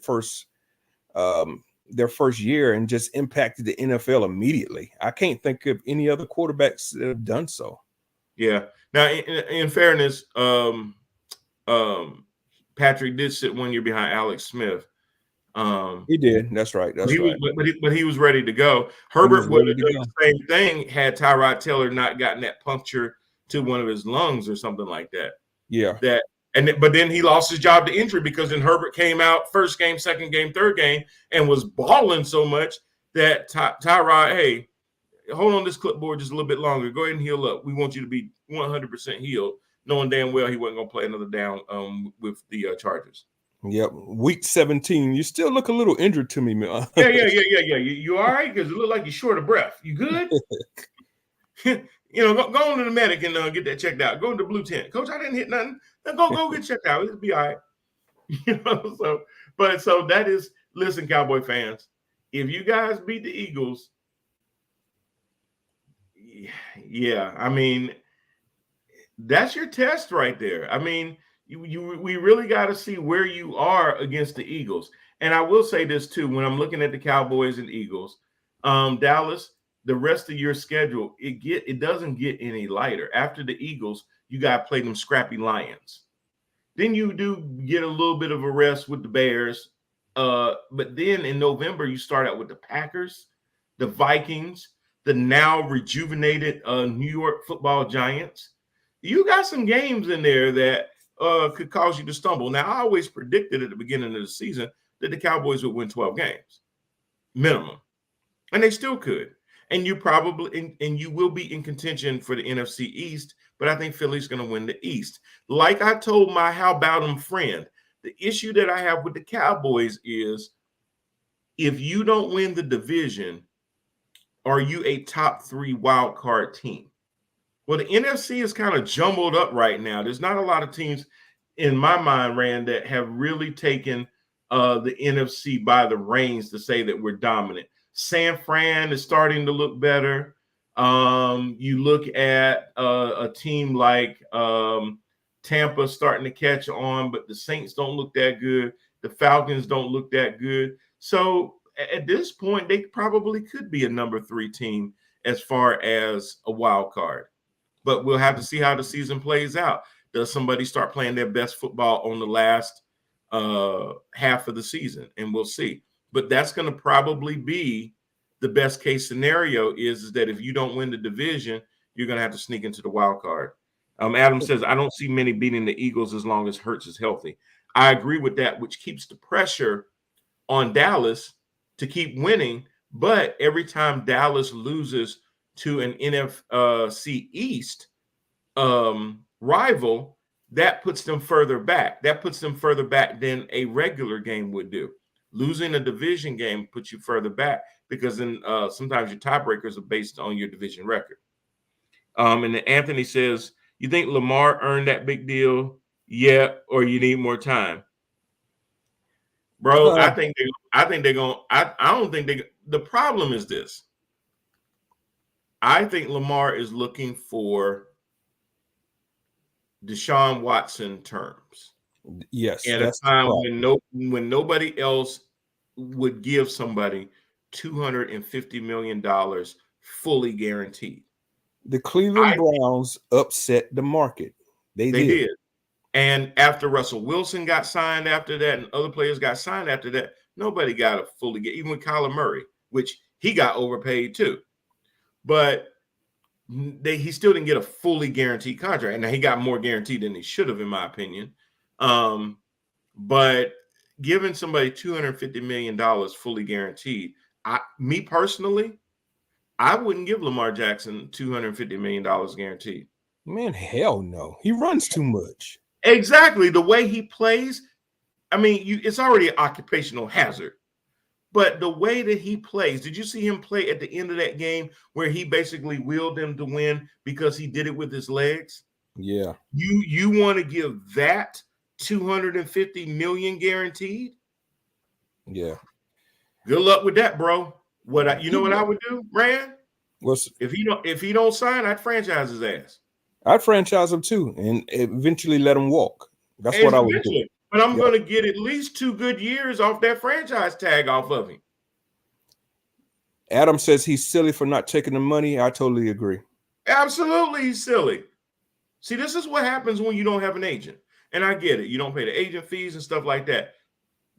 first year and just impacted the NFL immediately. I can't think of any other quarterbacks that have done so. Yeah. Now, in fairness, Patrick did sit 1 year behind Alex Smith. He did. That's right. But he was ready to go. Herbert would have done the same thing had Tyrod Taylor not gotten that puncture to one of his lungs or something like that. Yeah. But then he lost his job to injury because then Herbert came out first game, second game, third game, and was balling so much that Tyrod, hey, hold on this clipboard just a little bit longer. Go ahead and heal up. We want you to be 100% healed, knowing damn well he wasn't going to play another down with the Chargers. Yep. Week 17. You still look a little injured to me, man. Yeah. You all right? Because it look like you're short of breath. You good? Go on to the medic and get that checked out. Go to the blue tent. Coach, I didn't hit nothing. Go get checked out. It'll be all right. So that is, listen, Cowboy fans, if you guys beat the Eagles, yeah, I mean, that's your test right there. I mean, we really got to see where you are against the Eagles. And I will say this too, when I'm looking at the Cowboys and Eagles, Dallas, the rest of your schedule, it doesn't get any lighter. After the Eagles, you got to play them scrappy Lions. Then you do get a little bit of a rest with the Bears. But then in November, you start out with the Packers, the Vikings, the now rejuvenated New York Football Giants. You got some games in there that could cause you to stumble. Now, I always predicted at the beginning of the season that the Cowboys would win 12 games minimum, and they still could. And you probably and you will be in contention for the NFC East, but I think Philly's going to win the East. Like I told my how about them friend, the issue that I have with the Cowboys is if you don't win the division, are you a top 3 wild card team? Well, the NFC is kind of jumbled up right now. There's not a lot of teams in my mind, Rand, that have really taken the NFC by the reins to say that we're dominant. San Fran is starting to look better. You look at a team like Tampa starting to catch on, but the Saints don't look that good. The Falcons don't look that good. So at this point, they probably could be a number 3 team as far as a wild card. But we'll have to see how the season plays out. Does somebody start playing their best football on the last half of the season? And we'll see. But that's going to probably be the best case scenario is that if you don't win the division, you're going to have to sneak into the wild card. Adam says, I don't see many beating the Eagles as long as Hurts is healthy. I agree with that, which keeps the pressure on Dallas to keep winning. But every time Dallas loses to an NFC East rival, that puts them further back. That puts them further back than a regular game would do. Losing a division game puts you further back because then sometimes your tiebreakers are based on your division record. And then Anthony says, you think Lamar earned that big deal? Yeah, or you need more time? Bro, I think they're going to, I don't think the problem is this. I think Lamar is looking for Deshaun Watson terms. Yes. At a time when nobody else would give somebody $250 million fully guaranteed. The Cleveland Browns upset the market. They did. And after Russell Wilson got signed after that and other players got signed after that, nobody got a fully, even with Kyler Murray, which he got overpaid too. But he still didn't get a fully guaranteed contract. And now he got more guaranteed than he should have, in my opinion. But giving somebody $250 million fully guaranteed, me personally, I wouldn't give Lamar Jackson $250 million guaranteed. Man, hell no. He runs too much. Exactly. The way he plays, I mean, it's already an occupational hazard. But the way that he plays, did you see him play at the end of that game where he basically willed them to win because he did it with his legs? Yeah. You want to give that $250 million guaranteed? Yeah. Good luck with that, bro. What I would do, Rand? If he don't sign, I'd franchise his ass. I'd franchise him too, and eventually let him walk. That's what I would do. But I'm going to get at least 2 good years off that franchise tag off of him. Adam says he's silly for not taking the money. I totally agree. Absolutely, he's silly. See, this is what happens when you don't have an agent. And I get it. You don't pay the agent fees and stuff like that.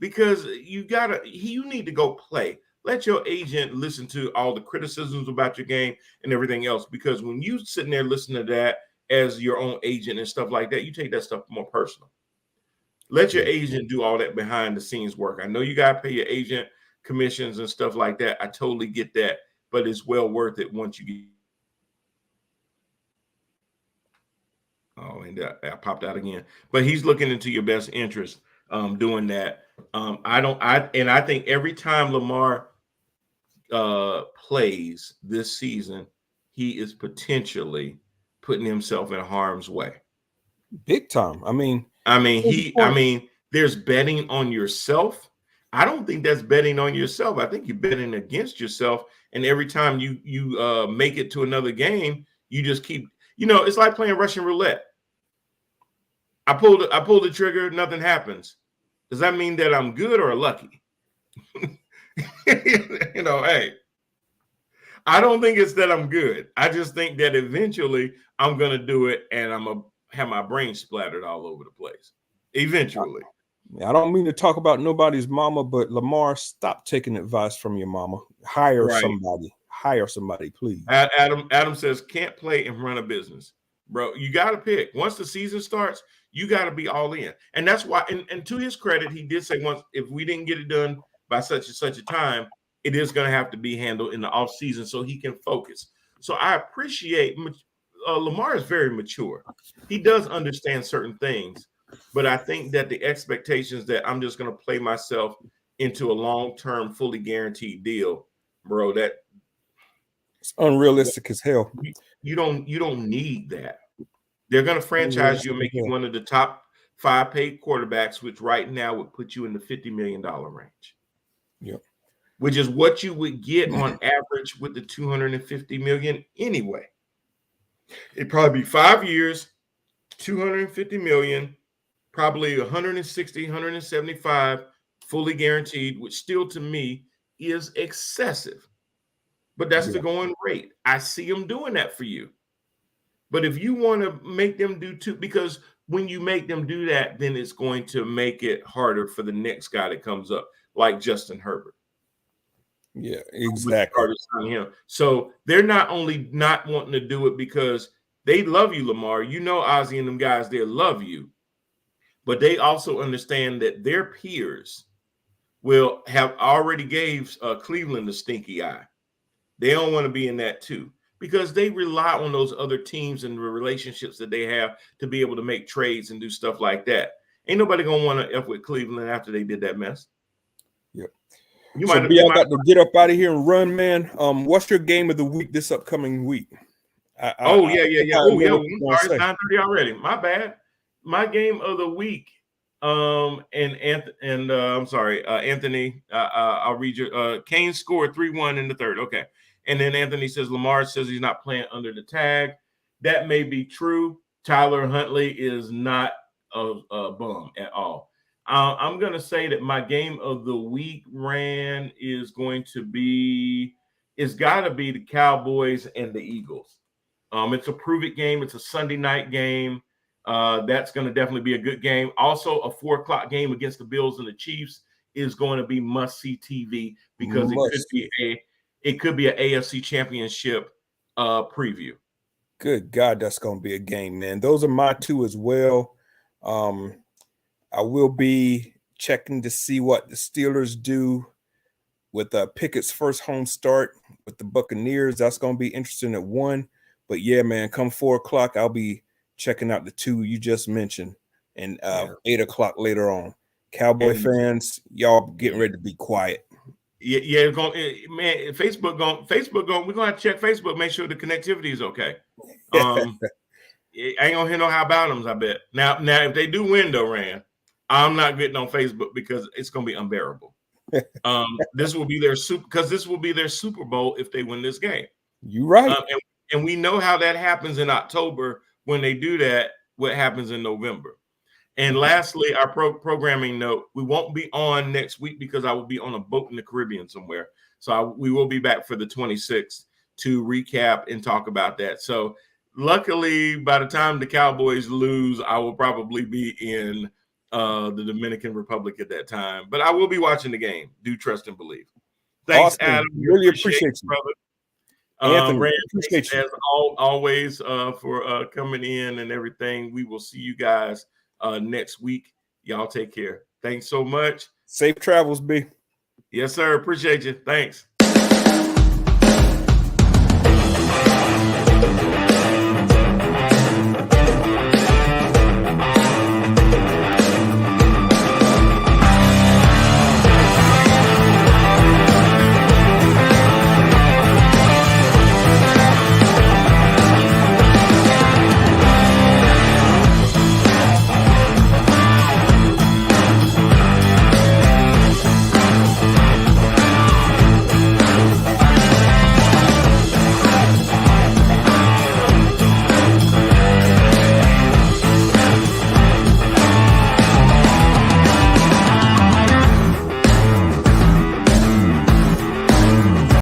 Because you need to go play. Let your agent listen to all the criticisms about your game and everything else. Because when you sitting there listening to that as your own agent and stuff like that, you take that stuff more personal. Let your agent do all that behind the scenes work. I know you got to pay your agent commissions and stuff like that. I totally get that. But it's well worth it once you get. Oh, and I popped out again. But he's looking into your best interest doing that. I think every time Lamar plays this season, he is potentially putting himself in harm's way. Big time. I mean, there's betting on yourself. I don't think that's betting on yourself. I think you're betting against yourself. And every time you make it to another game, you just keep, it's like playing Russian roulette. I pull the trigger, nothing happens. Does that mean that I'm good or lucky? Hey, I don't think it's that I'm good. I just think that eventually I'm going to do it and I'm going to have my brain splattered all over the place. Eventually. I don't mean to talk about nobody's mama, but Lamar, stop taking advice from your mama. Hire somebody. hire somebody, please. Adam says can't play and run a business, bro. You got to pick. Once the season starts, you got to be all in, and that's why. And to his credit, he did say once if we didn't get it done by such and such a time, it is going to have to be handled in the off season so he can focus. So I appreciate Lamar is very mature. He does understand certain things, but I think that the expectations that I'm just going to play myself into a long-term, fully guaranteed deal, bro, that it's unrealistic as hell. You don't need that. They're going to franchise you and make you one of the top 5 paid quarterbacks, which right now would put you in the $50 million range. Yep. Which is what you would get on average with the $250 million anyway. It'd probably be 5 years, $250 million, probably 160, 175 fully guaranteed, which still to me is excessive. But that's the going rate. I see them doing that for you. But if you want to make them do two, because when you make them do that, then it's going to make it harder for the next guy that comes up, like Justin Herbert. Yeah, exactly. So they're not only not wanting to do it because they love you, Lamar. You know, Ozzie and them guys there love you. But they also understand that their peers will have already gave Cleveland the stinky eye. They don't want to be in that too, because they rely on those other teams and the relationships that they have to be able to make trades and do stuff like that. Ain't nobody gonna want to F with Cleveland after they did that mess. Yep. I got to get up out of here and run, man. What's your game of the week this upcoming week? Yeah. Oh yeah. I'm sorry, it's 9:30 already. My bad. My game of the week. I'm sorry, Anthony. I'll read your. Kane scored 3-1 in the third. Okay. And then Anthony says Lamar says he's not playing under the tag. That may be true. Tyler Huntley is not a bum at all. I'm going to say that my game of the week, Rand, is going to be, it's got to be the Cowboys and the Eagles. It's a prove-it game. It's a Sunday night game. That's going to definitely be a good game. Also, a 4:00 game against the Bills and the Chiefs is going to be must-see TV because it could be an AFC Championship preview. Good God, that's going to be a game, man. Those are my two as well. I will be checking to see what the Steelers do with Pickett's first home start with the Buccaneers. That's going to be interesting at 1. But yeah, man, come 4:00, I'll be checking out the two you just mentioned, and 8:00 later on. Cowboy fans, y'all getting ready to be quiet. Yeah, man. Facebook going. We're gonna have to check Facebook, make sure the connectivity is okay. I ain't gonna hear no how about them. I bet. Now, if they do win, though, Rand, I'm not getting on Facebook because it's gonna be unbearable. This will be their Super Bowl if they win this game. You right. And we know how that happens in October when they do that. What happens in November? And lastly, our programming note, we won't be on next week because I will be on a boat in the Caribbean somewhere. So we will be back for the 26th to recap and talk about that. So luckily, by the time the Cowboys lose, I will probably be in the Dominican Republic at that time. But I will be watching the game. Do trust and believe. Thanks, awesome. Adam. Really appreciate you, brother. Anthony, Rand, appreciate you. As always for coming in and everything. We will see you guys next week. Y'all take care. Thanks so much. Safe travels, B. Yes, sir. Appreciate you. Thanks.